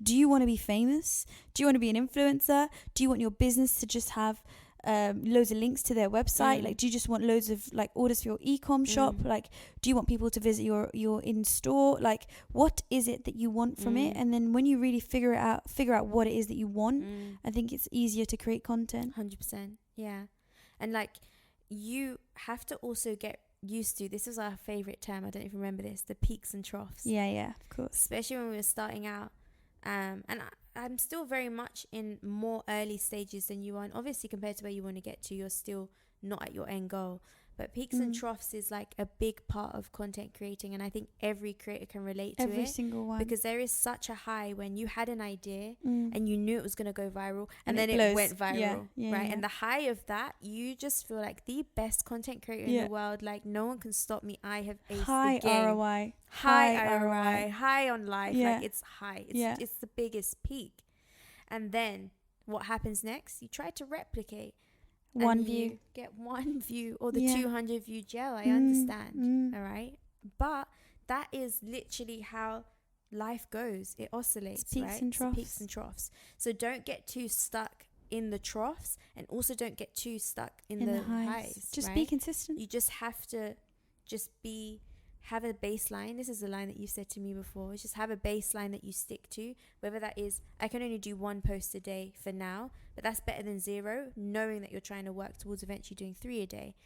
Do you want to be famous? Do you want to be an influencer? Do you want your business to just have loads of links to their website? Like, do you just want loads of like orders for your e-com shop? Like, do you want people to visit your in-store? Like, what is it that you want from it? And then when you really figure out what it is that you want, I think it's easier to create content. 100%. Yeah. And like, you have to also get used to, this is our favorite term, I don't even remember this, the peaks and troughs. Yeah, of course. Especially when we were starting out. And I'm still very much in more early stages than you are. And obviously, compared to where you want to get to, you're still not at your end goal. But peaks and troughs is like a big part of content creating. And I think every creator can relate to it. Every single one. Because there is such a high when you had an idea and you knew it was going to go viral. And then it went viral. Right? And the high of that, you just feel like the best content creator in the world. Like, no one can stop me. I have aced the game. ROI. High ROI. High on life. Like, it's high. It's the biggest peak. And then what happens next? You try to replicate. One view. Get one view or the 200 view gel. I understand. All right. But that is literally how life goes. It oscillates. It's peaks and troughs. Peaks and troughs. So don't get too stuck in the troughs, and also don't get too stuck in the highs. Just be consistent. You just have to have a baseline. This is a line that you said to me before. It's just have a baseline that you stick to, whether that is, I can only do 1 post a day for now, but that's better than 0, knowing that you're trying to work towards eventually doing 3 a day.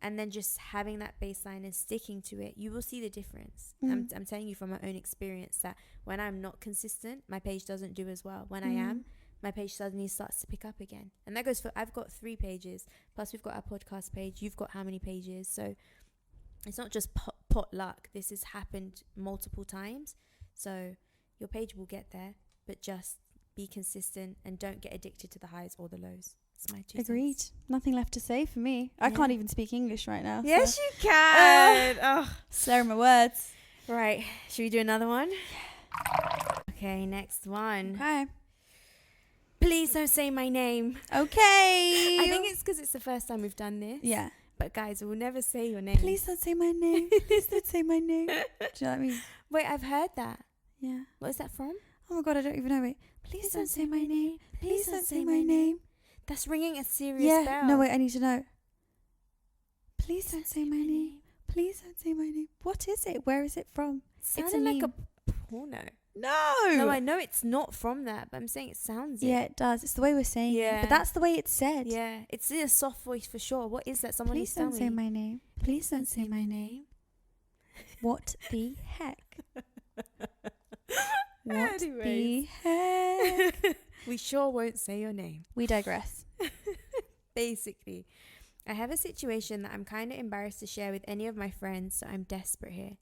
And then just having that baseline and sticking to it, you will see the difference. I'm telling you from my own experience that when I'm not consistent, my page doesn't do as well. When I am, my page suddenly starts to pick up again. And that goes for, I've got 3 pages, plus we've got our podcast page. You've got how many pages? So it's not just pot luck. This has happened multiple times. So your page will get there, but just be consistent and don't get addicted to the highs or the lows. It's my 2 Agreed. cents. Nothing left to say for me. I can't even speak English right now. Yes, you can. Slurring my words. Right. Should we do another one? Okay, next one. Okay. Please don't say my name. Okay. I think it's because it's the first time we've done this. Yeah. But guys, we'll never say your name. Please don't say my name. Please don't say my name. Do you know what I mean? Wait, I've heard that. Yeah. What is that from? Oh my God, I don't even know. Wait. Please don't say my name. Please don't say my name. That's ringing a serious bell. No, wait, I need to know. Please don't say my name. Please don't say my name. What is it? Where is it from? It's like a porno. No, I know it's not from that, but I'm saying it sounds Yeah, it does. It's the way we're saying it. But that's the way it's said. Yeah, it's in a soft voice for sure. What is that? Someone Please don't say my name. Please don't say my name. What the heck? What the Anyways. heck? We sure won't say your name. We digress. Basically, I have a situation that I'm kind of embarrassed to share with any of my friends, so I'm desperate here.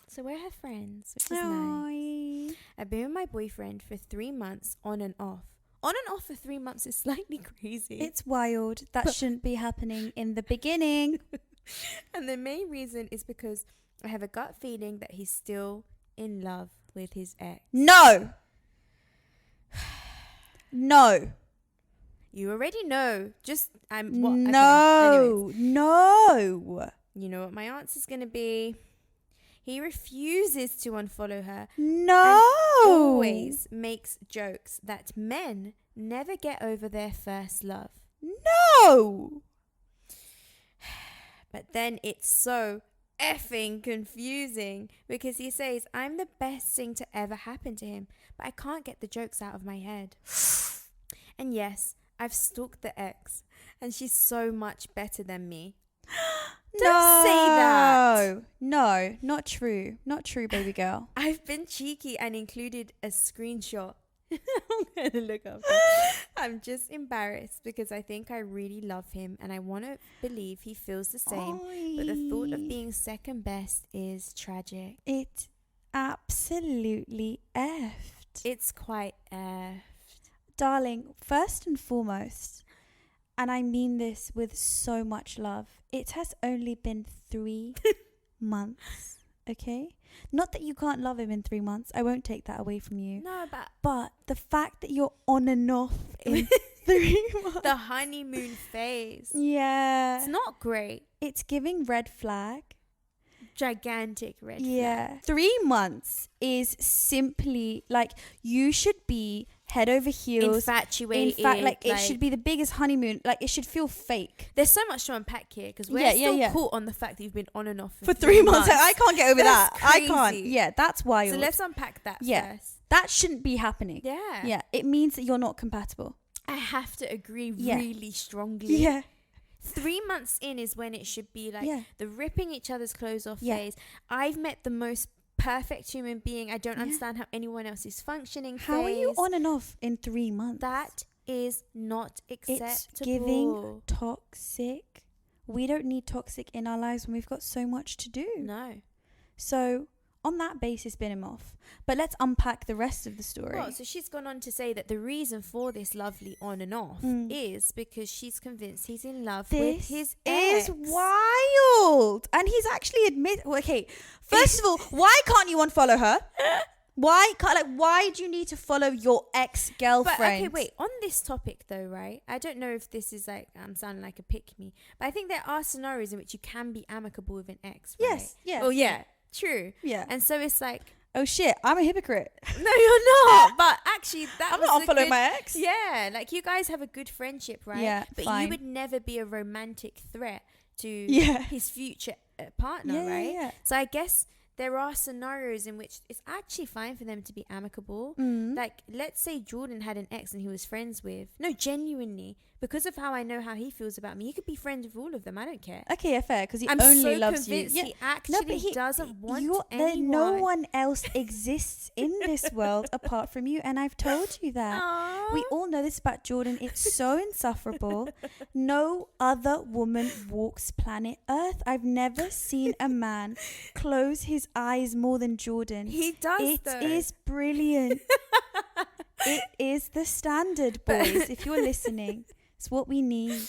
So we're her friends, which is nice. I've been with my boyfriend for 3 months on and off. On and off for 3 months is slightly crazy. It's wild. That shouldn't be happening in the beginning. And the main reason is because I have a gut feeling that he's still in love with his ex. No. No. You already know. Just No. Okay. Anyways, No. you know what my answer's gonna be. He refuses to unfollow her. No. And always makes jokes that men never get over their first love. No. But then it's so effing confusing because he says I'm the best thing to ever happen to him, but I can't get the jokes out of my head. And yes, I've stalked the ex, and she's so much better than me. Don't say that. No, not true. Not true, baby girl. I've been cheeky and included a screenshot. I'm going to look up. I'm just embarrassed because I think I really love him and I want to believe he feels the same. But the thought of being second best is tragic. It absolutely effed. It's quite effed. Darling, first and foremost, and I mean this with so much love, it has only been 3 months, okay? Not that you can't love him in 3 months. I won't take that away from you. No, But the fact that you're on and off in 3 months. the honeymoon phase. Yeah. It's not great. It's giving red flag. Gigantic red Yeah. flag. 3 months is simply like you should be head over heels. Infatuated. In fact, like it should be the biggest honeymoon. Like it should feel fake. There's so much to unpack here because we're still caught on the fact that you've been on and off For 3 months. I can't get over That's that. I can't. crazy. Yeah, that's wild. So let's unpack that first. That shouldn't be happening. Yeah. Yeah, it means that you're not compatible. I have to agree Yeah. really strongly. Yeah. 3 months in is when it should be like Yeah. the ripping each other's clothes off Yeah. phase. I've met the most perfect human being. I don't understand how anyone else is functioning. How are you phase. on and off in 3 months? That is not acceptable. It's giving toxic. We don't need toxic in our lives when we've got so much to do. No. So on that basis, bin him off. But let's unpack the rest of the story. Well, so she's gone on to say that the reason for this lovely on and off is because she's convinced he's in love with his ex. This is wild. And he's actually okay, first of all, why can't you unfollow her? Why do you need to follow your ex-girlfriend? But okay, wait. On this topic though, right? I don't know if this is like, I'm sounding like a pick-me, but I think there are scenarios in which you can be amicable with an ex, right? Yes, yeah. Oh, yeah. True. Yeah. And so it's like, oh shit, I'm a hypocrite. no, you're not. But actually, I'm not unfollowing my ex. Yeah, like you guys have a good friendship, right? Yeah, but fine. you would never be a romantic threat to his future partner, Yeah, right? yeah. So I guess there are scenarios in which it's actually fine for them to be amicable. Like, let's say Jordan had an ex and he was friends with. No, genuinely. Because of how I know how he feels about me, he could be friends with all of them. I don't care. Okay, yeah, fair, because he I'm only so loves you. convinced he actually doesn't want anyone. No one else exists in this world apart from you, and I've told you that. Aww. We all know this about Jordan. It's so insufferable. No other woman walks planet Earth. I've never seen a man close his eyes more than Jordan. He does, It though. is brilliant. It is the standard, boys, if you're listening. It's what we need.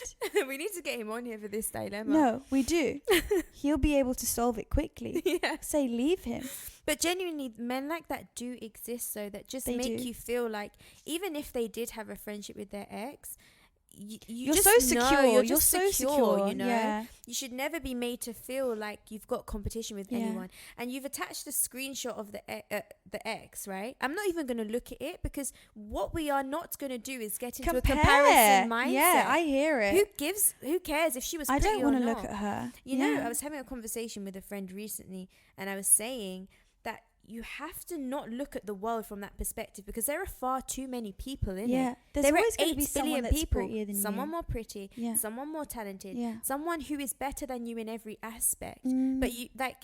We need to get him on here for this dilemma. No, we do. He'll be able to solve it quickly. Yeah. Say, leave him. But genuinely, men like that do exist, so that just They make do. you feel like even if they did have a friendship with their ex, You're just so secure. You're You're just so secure. you know. Yeah. You should never be made to feel like you've got competition with Yeah. anyone. And you've attached a screenshot of the ex, right? I'm not even going to look at it because what we are not going to do is get into a comparison mindset. Yeah, I hear it. Who cares if she was I pretty don't want to or look not? at her. You know, I was having a conversation with a friend recently and I was saying that you have to not look at the world from that perspective because there are far too many people in it. There's There are always going to 8 be someone billion that's people. prettier than Someone you. more pretty, someone more talented, Yeah. someone who is better than you in every aspect. Mm. But you like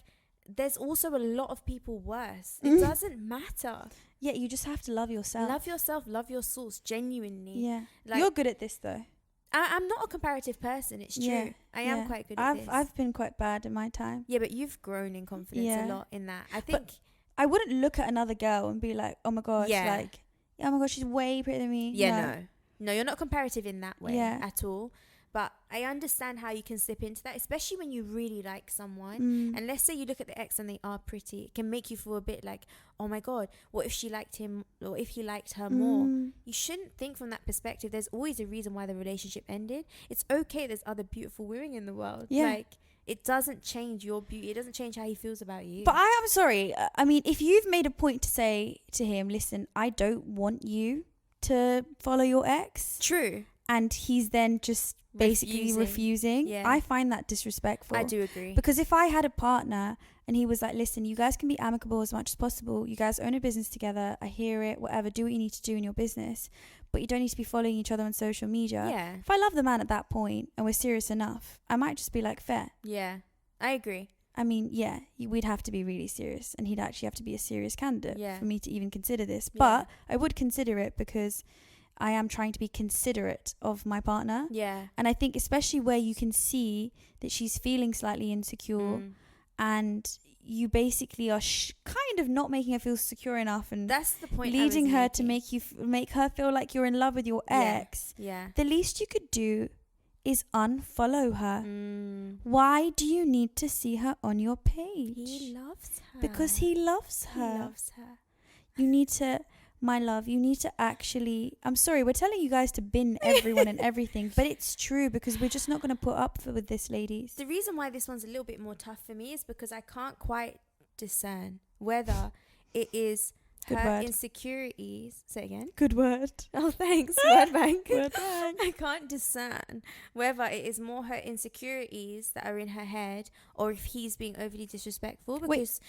there's also a lot of people worse. It doesn't matter. Yeah, you just have to love yourself. Love yourself, love your source, genuinely. Yeah. Like, you're good at this though. I'm not a comparative person, it's true. I am quite good at this. I've been quite bad in my time. Yeah, but you've grown in confidence a lot in that. I think... But I wouldn't look at another girl and be like, oh my gosh, like, oh my gosh, she's way prettier than me. Yeah, no, you're not comparative in that way at all. But I understand how you can slip into that, especially when you really like someone. And let's say you look at the ex and they are pretty. It can make you feel a bit like, oh my God, what if she liked him or if he liked her more? You shouldn't think from that perspective. There's always a reason why the relationship ended. It's okay. There's other beautiful women in the world. Yeah. Like, it doesn't change your beauty. It doesn't change how he feels about you. But I am sorry. I mean, if you've made a point to say to him, listen, I don't want you to follow your ex. True. And he's then just basically refusing. Yeah. I find that disrespectful. I do agree. Because if I had a partner and he was like, listen, you guys can be amicable as much as possible. You guys own a business together. I hear it, whatever. Do what you need to do in your business. But you don't need to be following each other on social media. Yeah. If I love the man at that point and we're serious enough, I might just be like, fair. Yeah, I agree. I mean, yeah, we'd have to be really serious and he'd actually have to be a serious candidate for me to even consider this. Yeah. But I would consider it because I am trying to be considerate of my partner. Yeah. And I think especially where you can see that she's feeling slightly insecure and you basically are kind of not making her feel secure enough and that's the point, leading her to make her feel like you're in love with your ex. Yeah. The least you could do is unfollow her. Why do you need to see her on your page? He loves her. Because he loves her. He loves her. You need to... My love, you need to actually... I'm sorry, we're telling you guys to bin everyone and everything, but it's true because we're just not going to put up with this, ladies. The reason why this one's a little bit more tough for me is because I can't quite discern whether it is her insecurities. Say again. Good word. Oh, thanks. Word bank. Word bank. I can't discern whether it is more her insecurities that are in her head or if he's being overly disrespectful. Because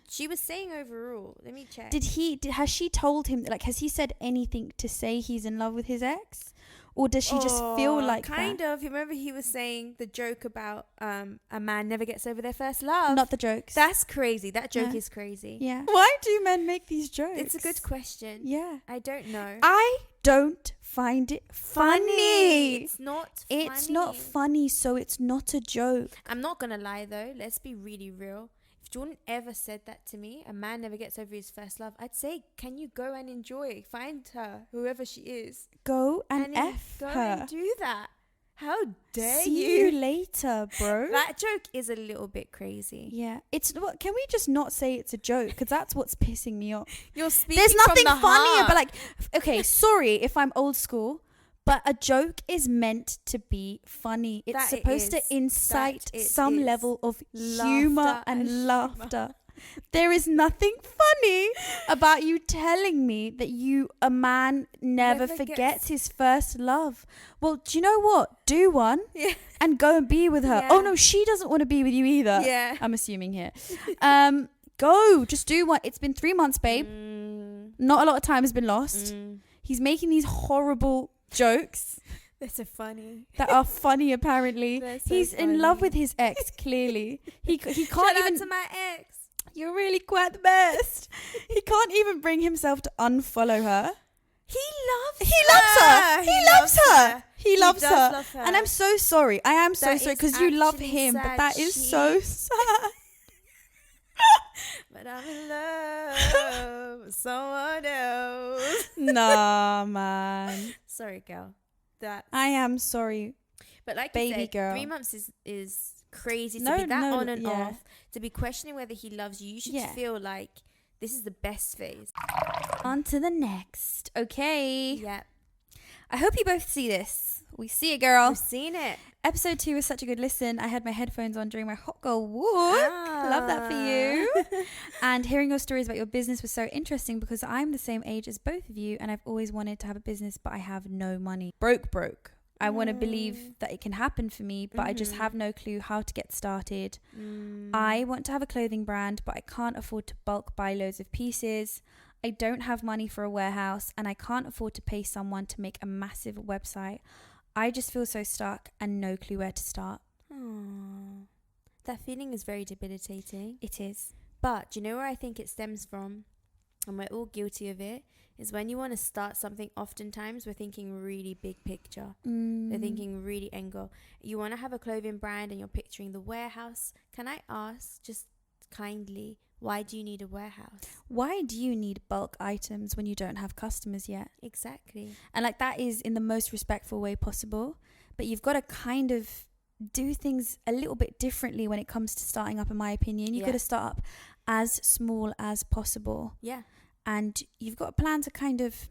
she was saying overall. Let me check. Has she told him, like, has he said anything to say he's in love with his ex? Or does she just feel like kind that? of. Remember he was saying the joke about a man never gets over their first love. Not the jokes. That's crazy. That joke is crazy. Yeah. Why do men make these jokes? It's a good question. Yeah. I don't know. I don't find it funny. It's not funny. It's not funny, so it's not a joke. I'm not going to lie though. Let's be really real. If Jordan ever said that to me, a man never gets over his first love, I'd say, can you go and enjoy? Find her, whoever she is. Go and F her. Go and do that. How dare See you later, bro. That joke is a little bit crazy. Yeah. Can we just not say it's a joke? Because that's what's pissing me off. You're speaking There's nothing from the funnier, heart. but like, okay, sorry if I'm old school, but a joke is meant to be funny. It's supposed to incite some level of humor and laughter. There is nothing funny about you telling me that a man never forgets his first love. Well, do you know what? Do one and go and be with her. Yeah. Oh no, she doesn't want to be with you either. Yeah. I'm assuming here. Go, just do one. It's been 3 months, babe. Not a lot of time has been lost. He's making these horrible jokes. They're so funny. That are funny, apparently. He's funny. in love with his ex, clearly. He can't Shout even... out to my ex. You're really quite the best. He can't even bring himself to unfollow her. He loves her. He loves her. He loves her. Love her. And I'm so sorry. I am so sorry because you love him. But that is so sad. But I'm in love with someone else. Nah, man. Sorry, girl. I am sorry. But like baby you said, girl. 3 months is crazy to be that on and off. To be questioning whether he loves you. You should feel like this is the best phase. On to the next. Okay. Yep. I hope you both see this. We see it, girl. We've seen it. Episode 2 was such a good listen. I had my headphones on during my hot girl walk. Love that for you. And hearing your stories about your business was so interesting because I'm the same age as both of you and I've always wanted to have a business, but I have no money. Broke. I want to believe that it can happen for me, but I just have no clue how to get started. I want to have a clothing brand, but I can't afford to bulk buy loads of pieces. I don't have money for a warehouse and I can't afford to pay someone to make a massive website. I just feel so stuck and no clue where to start. that feeling is very debilitating. It is. But do you know where I think it stems from? And we're all guilty of it. Is when you want to start something, oftentimes we're thinking really big picture. We're thinking really end goal. You want to have a clothing brand and you're picturing the warehouse. Can I ask, just kindly, why do you need a warehouse? Why do you need bulk items when you don't have customers yet? Exactly. And like, that is in the most respectful way possible. But you've got to kind of do things a little bit differently when it comes to starting up, in my opinion. You've got to start up as small as possible. Yeah. And you've got a plan to kind of,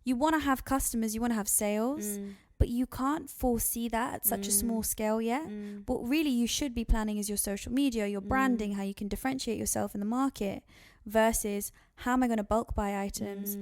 you want to have customers, you want to have sales, but you can't foresee that at such a small scale yet. What really you should be planning is your social media, your branding, how you can differentiate yourself in the market, versus how am I going to bulk buy items?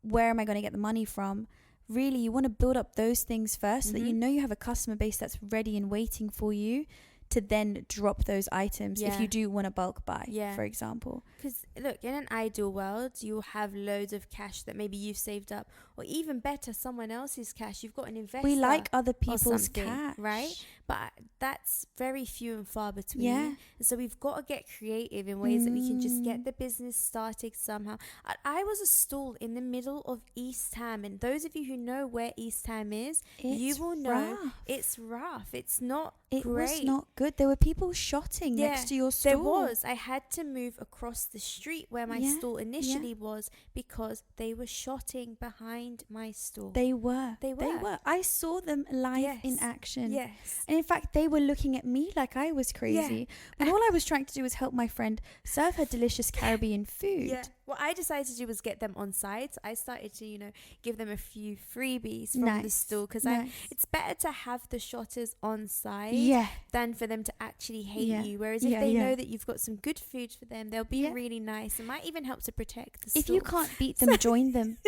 Where am I going to get the money from? Really, you want to build up those things first so that you know you have a customer base that's ready and waiting for you to then drop those items if you do want to bulk buy, for example. Because look, in an ideal world, you'll have loads of cash that maybe you've saved up, or even better, someone else's cash. You've got an investor. We like other people's cash, right? But that's very few and far between. Yeah. And so we've got to get creative in ways that we can just get the business started somehow. I was a stall in the middle of East Ham, and those of you who know where East Ham is, you will know it's rough. It's not great. It was not good. There were people shotting next to your stall. There was. I had to move across the street where my stall initially was because they were shotting behind my stall. They were. I saw them live in action. Yes. And in fact, they were looking at me like I was crazy. And all I was trying to do was help my friend serve her delicious Caribbean food. Yeah. What I decided to do was get them on site. I started to, give them a few freebies from the stall, because it's better to have the shotters on site than for them to actually hate you. Whereas if they know that you've got some good food for them, they'll be really nice. It might even help to protect the stall. If you can't beat them, join them.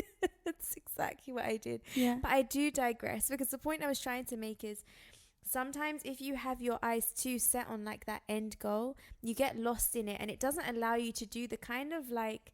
That's exactly what I did. Yeah. But I do digress, because the point I was trying to make is, sometimes if you have your eyes too set on like that end goal, you get lost in it, and it doesn't allow you to do the kind of like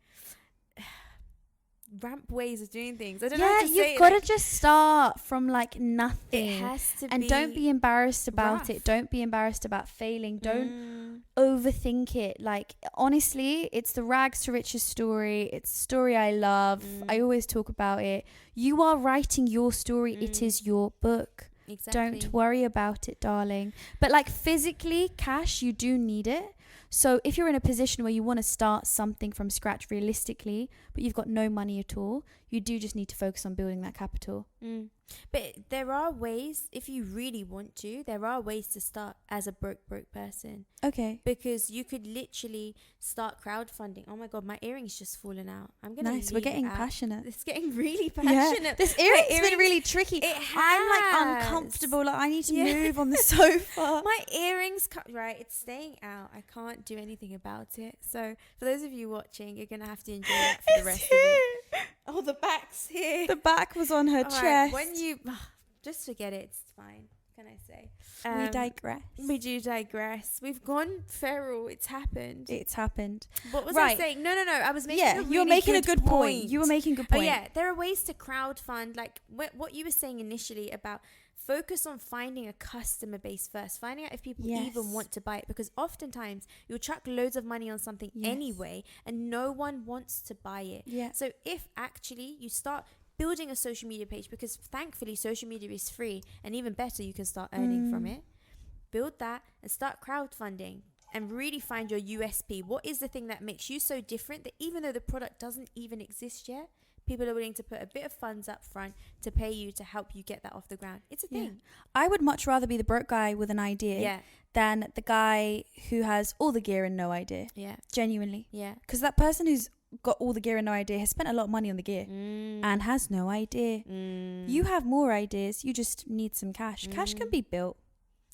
ramp ways of doing things. I don't know how to say it. You've got to just start from like nothing. It has to and be, don't be embarrassed about rough. it. Don't be embarrassed about failing. Don't overthink it. Like, honestly, it's the rags to riches story. It's a story I love. I always talk about it. You are writing your story. It is your book. Exactly. Don't worry about it, darling. But like, physically, cash, you do need it. So if you're in a position where you want to start something from scratch realistically, but you've got no money at all, you do just need to focus on building that capital. But there are ways, if you really want to, there are ways to start as a broke person. Okay. Because you could literally start crowdfunding. Oh my God, my earring's just fallen out. I'm going to Nice. We're getting passionate. It's getting really passionate. Yeah. This earring's been really tricky. I'm like uncomfortable. Like, I need to move on the sofa. My earrings, right, it's staying out. I can't do anything about it. So for those of you watching, you're going to have to enjoy that for the rest of it. Oh, the back's here. The back was on her chest. Right, when you just forget it, it's fine. Can I say? We digress. We do digress. We've gone feral. It's happened. What was I saying? No. I was making a really you were making good a good point. You were making a good point. Oh yeah, there are ways to crowdfund. Like what you were saying initially about focus on finding a customer base first, finding out if people even want to buy it, because oftentimes you'll chuck loads of money on something anyway and no one wants to buy it. Yeah. So if actually you start building a social media page, because thankfully social media is free, and even better, you can start earning from it. Build that and start crowdfunding and really find your USP. What is the thing that makes you so different that even though the product doesn't even exist yet, people are willing to put a bit of funds up front to pay you to help you get that off the ground? It's a thing. I would much rather be the broke guy with an idea than the guy who has all the gear and no idea. Yeah. Genuinely. Yeah. Because that person who's got all the gear and no idea has spent a lot of money on the gear and has no idea. You have more ideas. You just need some cash. Cash can be built.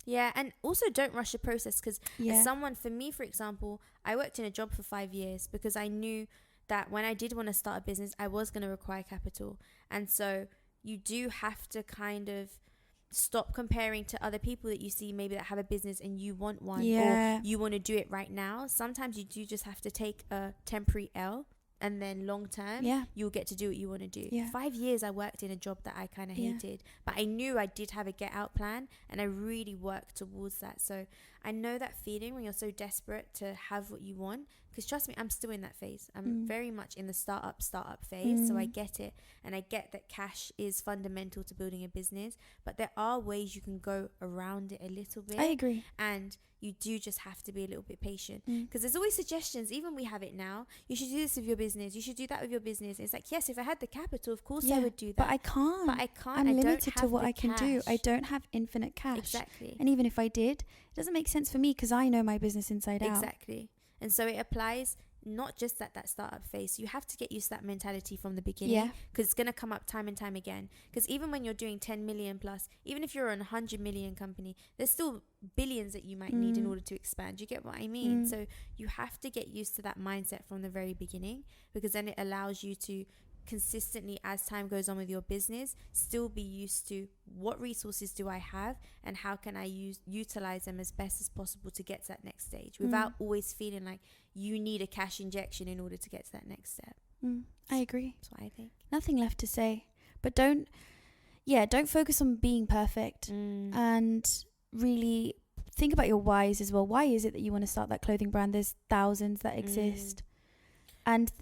Yeah, and also don't rush the process, because as someone, for me, for example, I worked in a job for 5 years because I knew that when I did want to start a business, I was going to require capital. And so you do have to kind of stop comparing to other people that you see maybe that have a business and you want one, or you want to do it right now. Sometimes you do just have to take a temporary L, and then long term you'll get to do what you want to do. 5 years I worked in a job that I kind of hated, but I knew I did have a get out plan and I really worked towards that. So I know that feeling when you're so desperate to have what you want. Because trust me, I'm still in that phase. I'm very much in the startup phase. So I get it. And I get that cash is fundamental to building a business. But there are ways you can go around it a little bit. I agree. And you do just have to be a little bit patient. Because there's always suggestions. Even we have it now. You should do this with your business. You should do that with your business. It's like, yes, if I had the capital, of course I would do that. But I can't. I'm limited to what I can do. I don't have infinite cash. Exactly. And even if I did, it doesn't make sense for me because I know my business inside out. Exactly. And so it applies not just at that startup phase. You have to get used to that mentality from the beginning, because it's going to come up time and time again. Because even when you're doing 10 million plus, even if you're an 100 million company, there's still billions that you might need in order to expand. You get what I mean? So you have to get used to that mindset from the very beginning, because then it allows you to consistently, as time goes on with your business, still be used to what resources do I have and how can I utilize them as best as possible to get to that next stage, without always feeling like you need a cash injection in order to get to that next step. I agree. That's what I think. Nothing left to say, but don't focus on being perfect, and really think about your whys as well. Why is it that you want to start that clothing brand? There's thousands that exist. And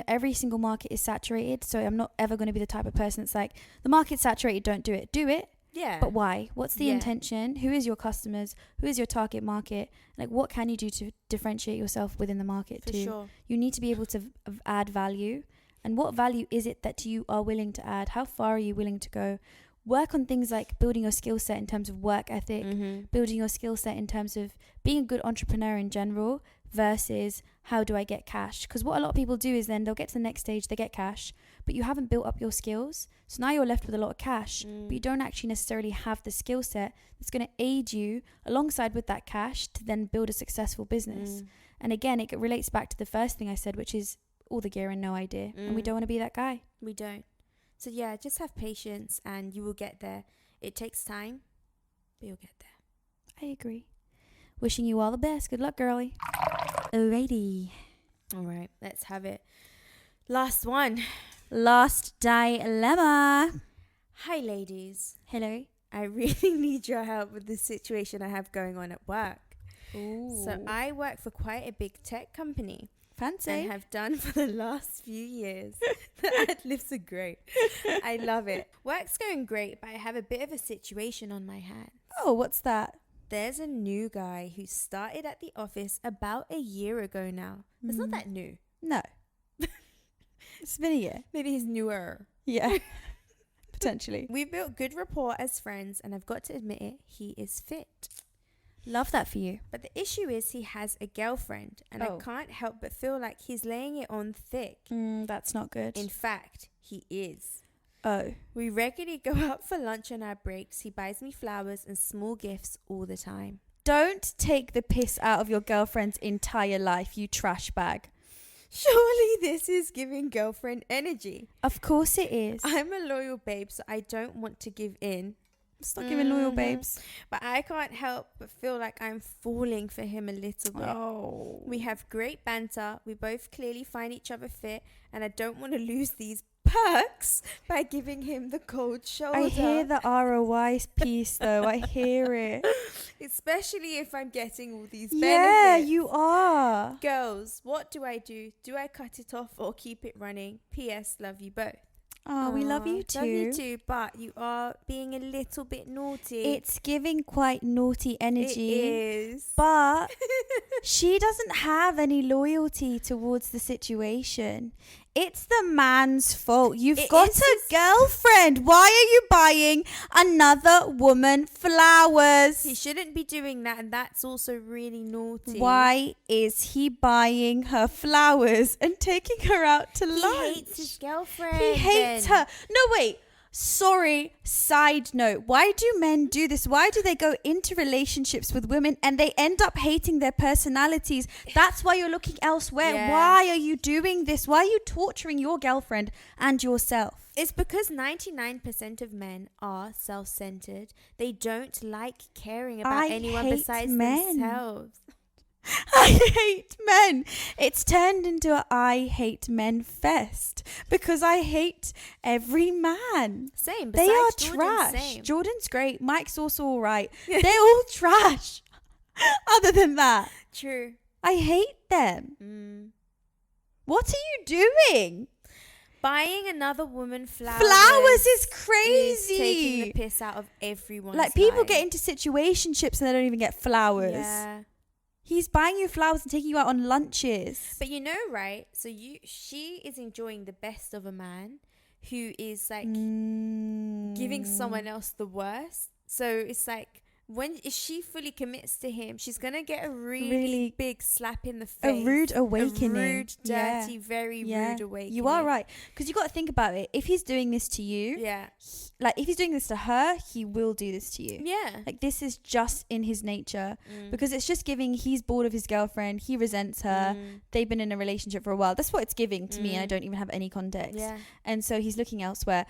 every single market is saturated. So I'm not ever going to be the type of person that's like, the market's saturated, don't do it. Do it. Yeah. But why? What's the intention? Who is your customers? Who is your target market? Like, what can you do to differentiate yourself within the market too? Sure. You need to be able to add value. And what value is it that you are willing to add? How far are you willing to go? Work on things like building your skill set in terms of work ethic, building your skill set in terms of being a good entrepreneur in general, versus how do I get cash? Because what a lot of people do is then they'll get to the next stage, they get cash, but you haven't built up your skills. So now you're left with a lot of cash, but you don't actually necessarily have the skill set that's going to aid you alongside with that cash to then build a successful business. And again, it relates back to the first thing I said, which is all the gear and no idea. And we don't want to be that guy. We don't. So yeah, just have patience and you will get there. It takes time, but you'll get there. I agree. Wishing you all the best. Good luck, girlie. Alrighty. All right, let's have it. Last one. Last dilemma. Hi, ladies. Hello. I really need your help with this situation I have going on at work. Ooh. So I work for quite a big tech company. Fancy. And have done for the last few years. The ad-libs are great. I love it. Work's going great, but I have a bit of a situation on my hands. Oh, what's that? There's a new guy who started at the office about a year ago now. It's not that new. No. It's been a year. Maybe he's newer. Yeah. Potentially. We've built good rapport as friends, and I've got to admit it, he is fit. Love that for you. But the issue is he has a girlfriend, and I can't help but feel like he's laying it on thick. That's not good. In fact, he is. Oh. We regularly go out for lunch on our breaks. He buys me flowers and small gifts all the time. Don't take the piss out of your girlfriend's entire life, you trash bag. Surely this is giving girlfriend energy. Of course it is. I'm a loyal babe, so I don't want to give in. Stop giving loyal babes. But I can't help but feel like I'm falling for him a little bit. Oh. We have great banter. We both clearly find each other fit, and I don't want to lose these perks by giving him the cold shoulder. I hear the ROI piece though. I hear it. Especially if I'm getting all these benefits. Yeah, you are. Girls, what do I do? Do I cut it off or keep it running? P.S. Love you both. Oh, we love you too. Love you too, but you are being a little bit naughty. It's giving quite naughty energy. It is. But she doesn't have any loyalty towards the situation. It's the man's fault. You've got a girlfriend. Why are you buying another woman flowers? He shouldn't be doing that, and that's also really naughty. Why is he buying her flowers and taking her out to lunch? He hates his girlfriend. He hates her. No, wait. Sorry, side note. Why do men do this? Why do they go into relationships with women and they end up hating their personalities? That's why you're looking elsewhere. Yeah. Why are you doing this? Why are you torturing your girlfriend and yourself? It's because 99% of men are self-centered. They don't like caring about anyone besides themselves. I hate men. It's turned into a I hate men fest because I hate every man. Same. They are Jordan, trash. same. Jordan's great. Mike's also all right. They're all trash. Other than that, True. I hate them. What are you doing? Buying another woman flowers. Flowers is crazy. Is taking the piss out of everyone's Like, people life. get into situationships and they don't even get flowers. Yeah. He's buying you flowers and taking you out on lunches. But you know, right? So she is enjoying the best of a man who is like giving someone else the worst. So it's like, if she fully commits to him, she's gonna get a really big slap in the face. A rude awakening. A rude, dirty, very rude awakening. You are right. Because you got to think about it. If he's doing this to you, like if he's doing this to her, he will do this to you. Yeah. Like, this is just in his nature. Because it's just giving, he's bored of his girlfriend, he resents her, they've been in a relationship for a while. That's what it's giving to me, and I don't even have any context. Yeah. And so he's looking elsewhere.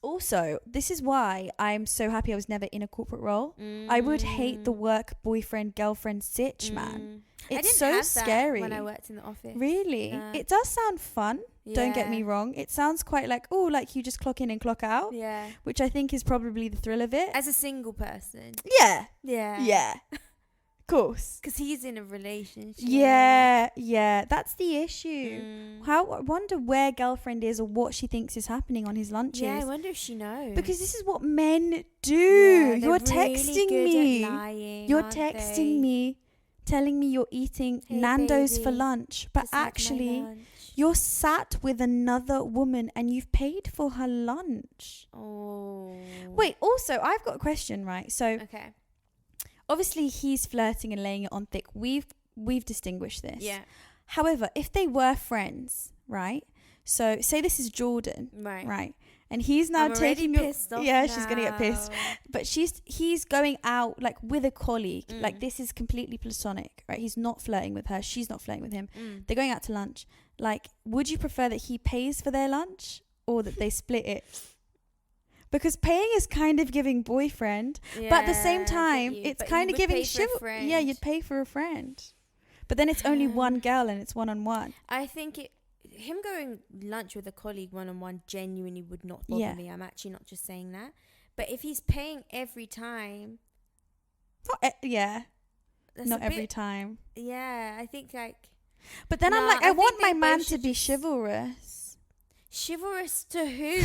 Also, this is why I'm so happy I was never in a corporate role. I would hate the work boyfriend girlfriend sitch, man. It's so scary. When I worked in the office. Really? It does sound fun. Don't get me wrong. It sounds quite like, oh, like you just clock in and clock out. Yeah. Which I think is probably the thrill of it. As a single person. Yeah. Yeah. Yeah. Of course. Because he's in a relationship. Yeah. Yeah. That's the issue. I wonder where girlfriend is or what she thinks is happening on his lunches. Yeah, I wonder if she knows. Because this is what men do. Yeah, You're they're really texting good me. at lying, You're aren't texting they? me, telling me you're eating Hey, Nando's for baby, lunch. But just had my actually, lunch. you're sat with another woman and you've paid for her lunch. Oh. Wait, also, I've got a question, right? So, Okay. obviously, he's flirting and laying it on thick. We've distinguished this. Yeah. However, if they were friends, right? So, say this is Jordan, right? And he's now I'm already taking your, pissed off she's gonna get pissed. now. But he's going out like with a colleague. Like, this is completely platonic, right? He's not flirting with her. She's not flirting with him. They're going out to lunch. Like, would you prefer that he pays for their lunch or that they split it? Because paying is kind of giving boyfriend, but at the same time, it's kind of giving chivalry. Yeah, you'd pay for a friend. But then it's only one girl and it's one-on-one. I think him going lunch with a colleague one-on-one genuinely would not bother me. I'm actually not just saying that. But if he's paying every time... Not every time. Yeah, I think like... But then I'm like, I want my man to be chivalrous. Chivalrous to who?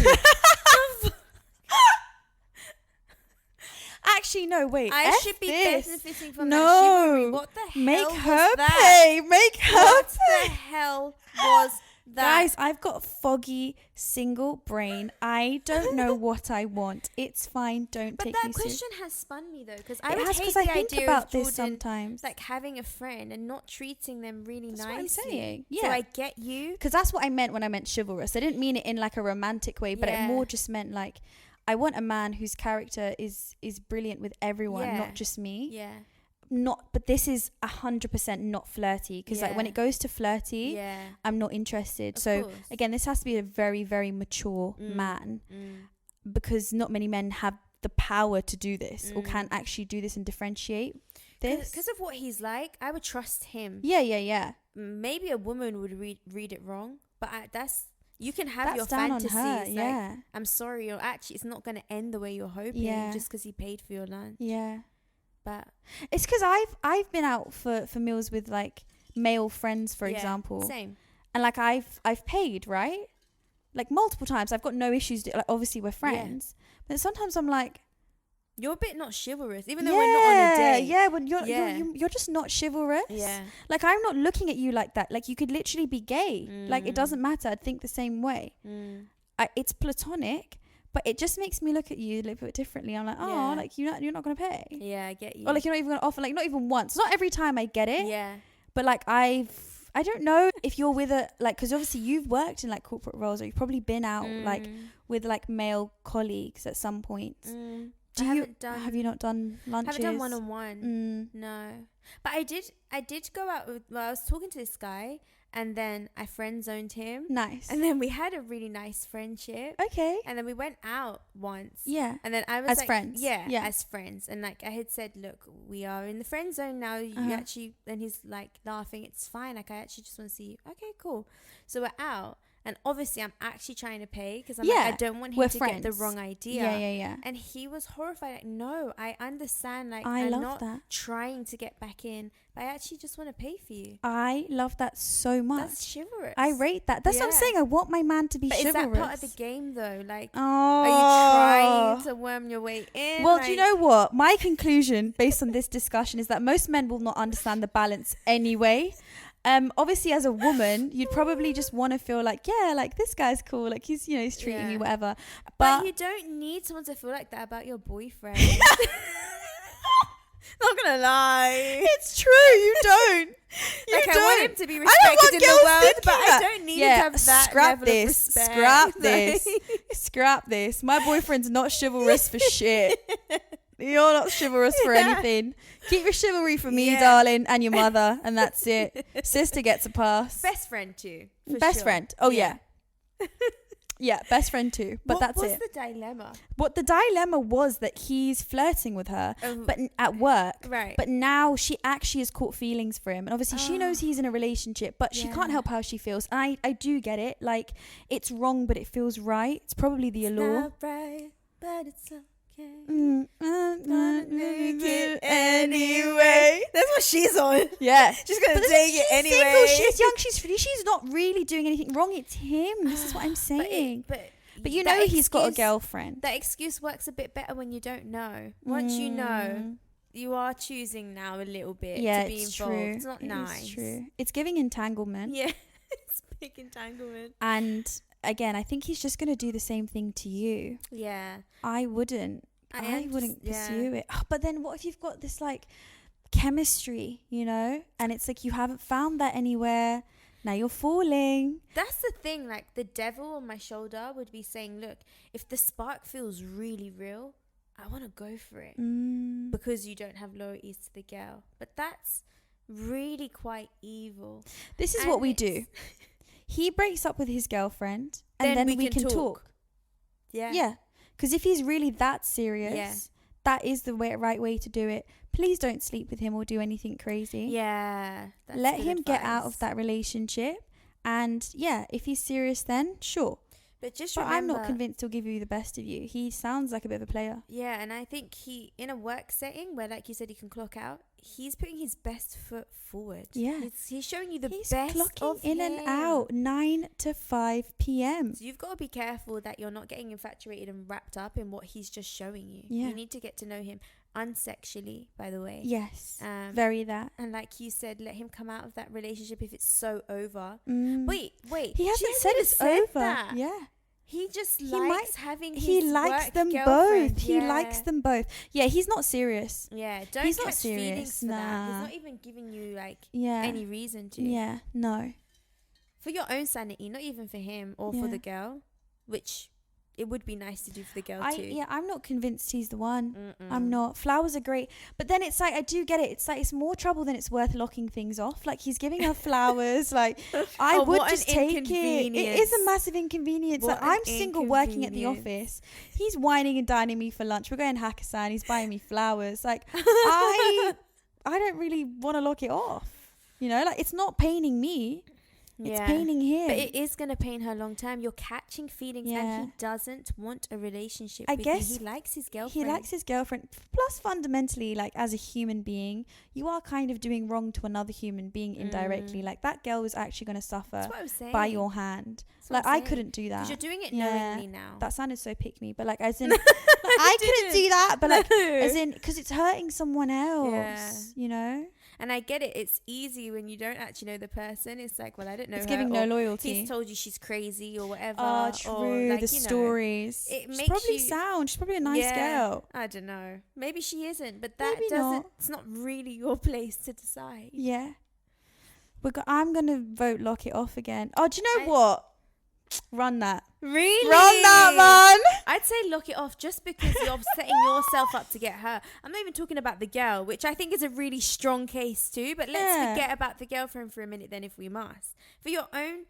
Actually, no, wait. I should be benefiting from that chivalry. What the hell Make was her that? pay. Make her What pay. the hell was that? Guys, I've got a foggy single brain. I don't know what I want. It's fine. Don't but take that me question has spun me though, because I It would has, hate 'cause the I think idea about of this Jordan, sometimes. like having a friend and not treating them really That's nicely. what I'm saying. So Yeah. I get you. Because that's what I meant when I meant chivalrous. I didn't mean it in like a romantic way, but it more just meant like, I want a man whose character is brilliant with everyone, not just me. Yeah. But this is 100% not flirty, because like when it goes to flirty, I'm not interested. So again, this has to be a very, very mature man, because not many men have the power to do this or can actually do this and differentiate this. Because of what he's like, I would trust him. Yeah. Maybe a woman would read it wrong, but you can have That's your down on fantasies. her, like, yeah. I'm sorry, or actually, it's not going to end the way you're hoping just because he paid for your lunch. Yeah. But it's because I've been out for meals with like male friends, for example. Same. And like I've paid, right? Like multiple times. I've got no issues. Like obviously we're friends, but sometimes I'm like, you're a bit not chivalrous, even though we're not on a date. Yeah, when you're just not chivalrous. Yeah. Like, I'm not looking at you like that. Like, you could literally be gay. Like, it doesn't matter. I'd think the same way. It's platonic, but it just makes me look at you a little bit differently. I'm like, oh, like you're not gonna pay. Yeah, I get you. Or like you're not even gonna offer. Like, not even once. Not every time I get it. Yeah. But like I don't know if you're with because obviously you've worked in like corporate roles, or you've probably been out like with like male colleagues at some point. Have you not done lunches? Haven't done one-on-one. No, but I did go out with. Well, I was talking to this guy, and then I friend zoned him. Nice. And then we had a really nice friendship. Okay. And then we went out once. Yeah. And then I was as friends. Yeah, as friends. And like I had said, look, we are in the friend zone now. You actually. And he's like laughing. It's fine. Like I actually just want to see you. Okay, cool. So we're out. And obviously, I'm actually trying to pay because I don't want him to get the wrong idea. Yeah. And he was horrified. Like, no, I understand. Like, I I'm love not that. trying to get back in, but I actually just want to pay for you. I love that so much. That's chivalrous. I rate that. That's what I'm saying. I want my man to be chivalrous. Is that part of the game, though? Like, oh. are you trying to worm your way in? Well, do you know what? My conclusion based on this discussion is that most men will not understand the balance anyway. Obviously, as a woman, you'd probably just want to feel like, yeah, like this guy's cool, like he's treating me, whatever. But you don't need someone to feel like that about your boyfriend. Not gonna lie, it's true. You don't. I want him to be respected in the world, but I don't need to have that level of respect. Scrap this. My boyfriend's not chivalrous for shit. You're not chivalrous for anything. Keep your chivalry for me, darling, and your mother, and that's it. Sister gets a pass. Best friend too. Best friend. Oh yeah. Yeah, best friend too. But that's it. What's the dilemma? What the dilemma was that he's flirting with her, but at work. Right. But now she actually has caught feelings for him, and obviously she knows he's in a relationship, but she can't help how she feels. And I do get it. Like, it's wrong, but it feels right. It's probably the allure. Not right, but it's okay. I'm gonna make it anyway. That's what she's on. Yeah, she's gonna take it anyway. Single, she's young, she's free. She's not really doing anything wrong. It's him. This is what I'm saying. But you know he's got a girlfriend. That excuse works a bit better when you don't know. Once you know, you are choosing now a little bit to be involved. True. It's not nice. It's true. It's giving entanglement. Yeah, it's big entanglement. And again, I think he's just gonna do the same thing to you. Yeah, I wouldn't pursue it. But then what if you've got this like chemistry, and it's like you haven't found that anywhere. Now you're falling. That's the thing. Like, the devil on my shoulder would be saying, look, if the spark feels really real, I want to go for it because you don't have loyalties to the girl. But that's really quite evil. This is what we do. He breaks up with his girlfriend and then we can talk. Yeah. Because if he's really that serious, that is the right way to do it. Please don't sleep with him or do anything crazy. Yeah. Let him get out of that relationship. And if he's serious, then sure. But I'm not convinced he'll give you the best of you. He sounds like a bit of a player. Yeah, and I think in a work setting where, like you said, he can clock out, he's putting his best foot forward. Yeah. He's showing you the best clocking of in him. and out 9 to 5 p.m. So you've got to be careful that you're not getting infatuated and wrapped up in what he's just showing you. Yeah. You need to get to know him unsexually, by the way. Yes. Very that. And like you said, let him come out of that relationship if it's so over. Wait. He hasn't said it's over. That. Yeah. He just likes having his He likes work them girlfriend. both. He likes them both. Yeah, he's not serious. Yeah, don't He's catch not serious. feelings for that. He's not even giving you any reason to. Yeah, no. For your own sanity, not even for him or for the girl, which it would be nice to do for the girl too. Yeah, I'm not convinced he's the one. I'm not. Flowers are great. But then it's like, I do get it. It's like, it's more trouble than it's worth locking things off. Like, he's giving her flowers. Like, I would just take it. It is a massive inconvenience. Like, I'm single working at the office. He's whining and dining me for lunch. We're going Hakkasan. He's buying me flowers. Like, I don't really want to lock it off. Like, it's not paining me. It's paining him. But it is going to pain her long term. You're catching feelings and he doesn't want a relationship with you. He likes his girlfriend. He likes his girlfriend. Plus, fundamentally, like, as a human being, you are kind of doing wrong to another human being indirectly. Like, that girl is actually going to suffer by your hand. Like, I couldn't do that. Because you're doing it knowingly now. That sounded so pick me. But, like, as in, like, I couldn't do that. But, like, as in, because it's hurting someone else, And I get it. It's easy when you don't actually know the person. It's like, well, I don't know. It's giving no loyalty. He's told you she's crazy or whatever. Oh, true. Or like, the stories. She's probably sound. She's probably a nice girl. I don't know. Maybe she isn't, but that doesn't. It's not really your place to decide. Yeah. I'm gonna vote lock it off again. Oh, do you know what? Run that. Really? Run that, man. I'd say lock it off just because you're setting yourself up to get her. I'm not even talking about the girl, which I think is a really strong case too. But let's forget about the girlfriend for a minute then, if we must. For your own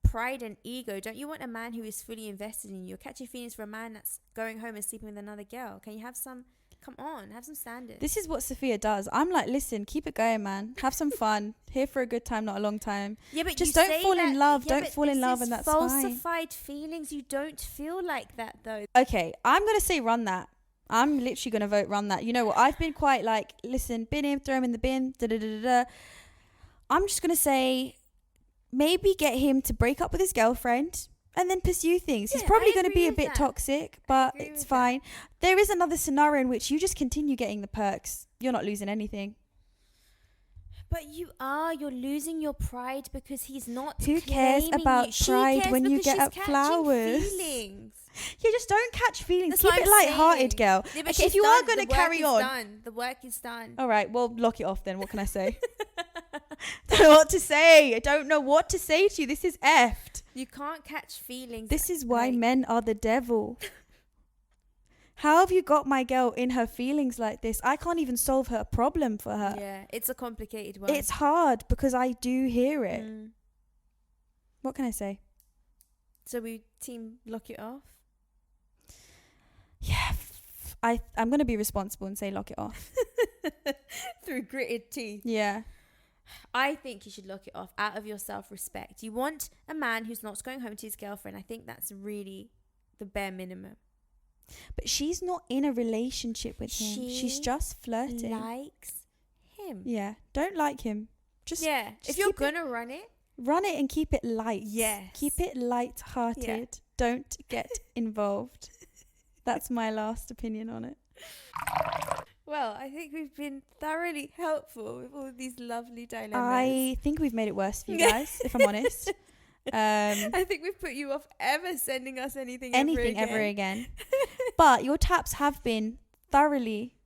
pride and ego, don't you want a man who is fully invested in you? You're catching feelings for a man that's going home and sleeping with another girl. Can you have some Come on, have some standards. This is what Sophia does. I'm like, listen, keep it going, man. Have some fun. Here for a good time, not a long time. Yeah, but just you don't fall in love. Yeah, don't fall in love, and that's falsified fine. feelings. You don't feel like that though. Okay, I'm gonna say run that. I'm literally gonna vote run that. You know what? I've been quite like, listen, bin him, throw him in the bin. Da da da da. I'm just gonna say, maybe get him to break up with his girlfriend. And then pursue things. He's probably going to be a bit toxic, but it's fine. There is another scenario in which you just continue getting the perks. You're not losing anything. But you're losing your pride because he's not. Who cares about pride when you get up flowers? Feelings. You just don't catch feelings. That's Keep it light-hearted, girl. Yeah, okay, if you are going to carry on. The work is done. All right, well, lock it off then. What can I say? I don't know what to say. I don't know what to say to you. This is effed. You can't catch feelings. This is why men are the devil. How have you got my girl in her feelings like this? I can't even solve her problem for her. Yeah, it's a complicated one. It's hard because I do hear it. What can I say? So we team lock it off? Yeah. I'm going to be responsible and say lock it off. Through gritted teeth. Yeah. I think you should lock it off out of your self-respect. You want a man who's not going home to his girlfriend. I think that's really the bare minimum. But she's not in a relationship with him. She's just flirting. Likes him. Yeah. Don't like him. Just if you're going to run it and keep it light. Yes. Keep it light-hearted. Yeah. Don't get involved. That's my last opinion on it. Well, I think we've been thoroughly helpful with all these lovely dilemmas. I think we've made it worse for you guys, if I'm honest. I think we've put you off ever sending us anything ever again. But your taps have been thoroughly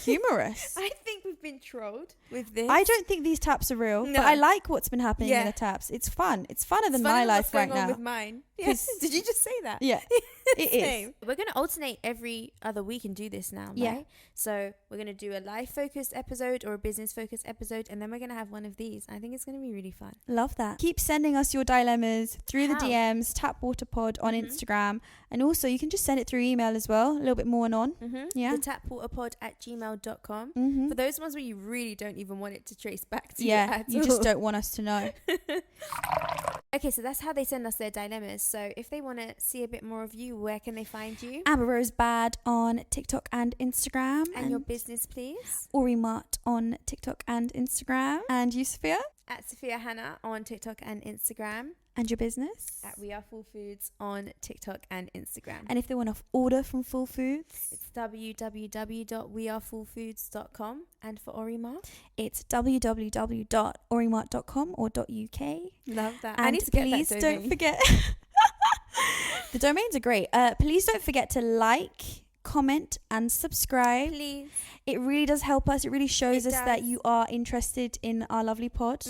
humorous. I think we've been trolled with this. I don't think these taps are real, but I like what's been happening in the taps. It's fun. It's funner than my life right now. With mine. Yes. Did you just say that? Yeah, it is. We're going to alternate every other week and do this now, right? So we're going to do a life-focused episode or a business-focused episode, and then we're going to have one of these. I think it's going to be really fun. Love that. Keep sending us your dilemmas through the DMs, tapwaterpod on Instagram, and also you can just send it through email as well, a little bit more on. Yeah. The tapwaterpod@gmail.com. For those ones where you really don't even want it to trace back to you at you all. just don't want us to know. Okay, so that's how they send us their dilemmas. So if they want to see a bit more of you, where can they find you? Amber Rose Bad on TikTok and Instagram. And your business, please? Ori Mart on TikTok and Instagram. And you, Sophia? At Sophia Hannah on TikTok and Instagram. And your business? At We Are Full Foods on TikTok and Instagram. And if they want to order from Full Foods? It's www.wearefullfoods.com. And for Orimart? It's www.orimart.com or .uk. Love that. And I need to get that domain. Don't forget... The domains are great. Please don't forget to like, comment and subscribe. Please. It really does help us. It really shows us that you are interested in our lovely pod.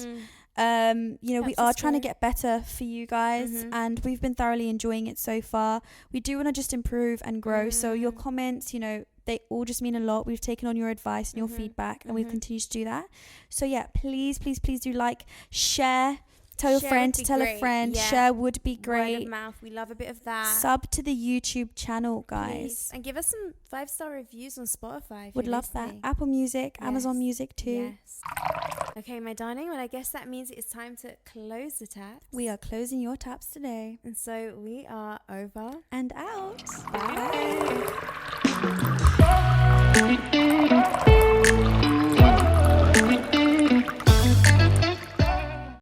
We are trying to get better for you guys, and we've been thoroughly enjoying it so far. We do want to just improve and grow. So your comments, they all just mean a lot. We've taken on your advice and your feedback, and we've continued to do that. So yeah, please do like, share. Tell your friend to tell a friend. Yeah. Share would be great. Word of mouth. We love a bit of that. Sub to the YouTube channel, guys. Please. And give us some 5-star reviews on Spotify. Would love that. Apple Music, Amazon Music too. Yes. Okay, my darling. Well, I guess that means it's time to close the taps. We are closing your taps today. And so we are over and out. Bye.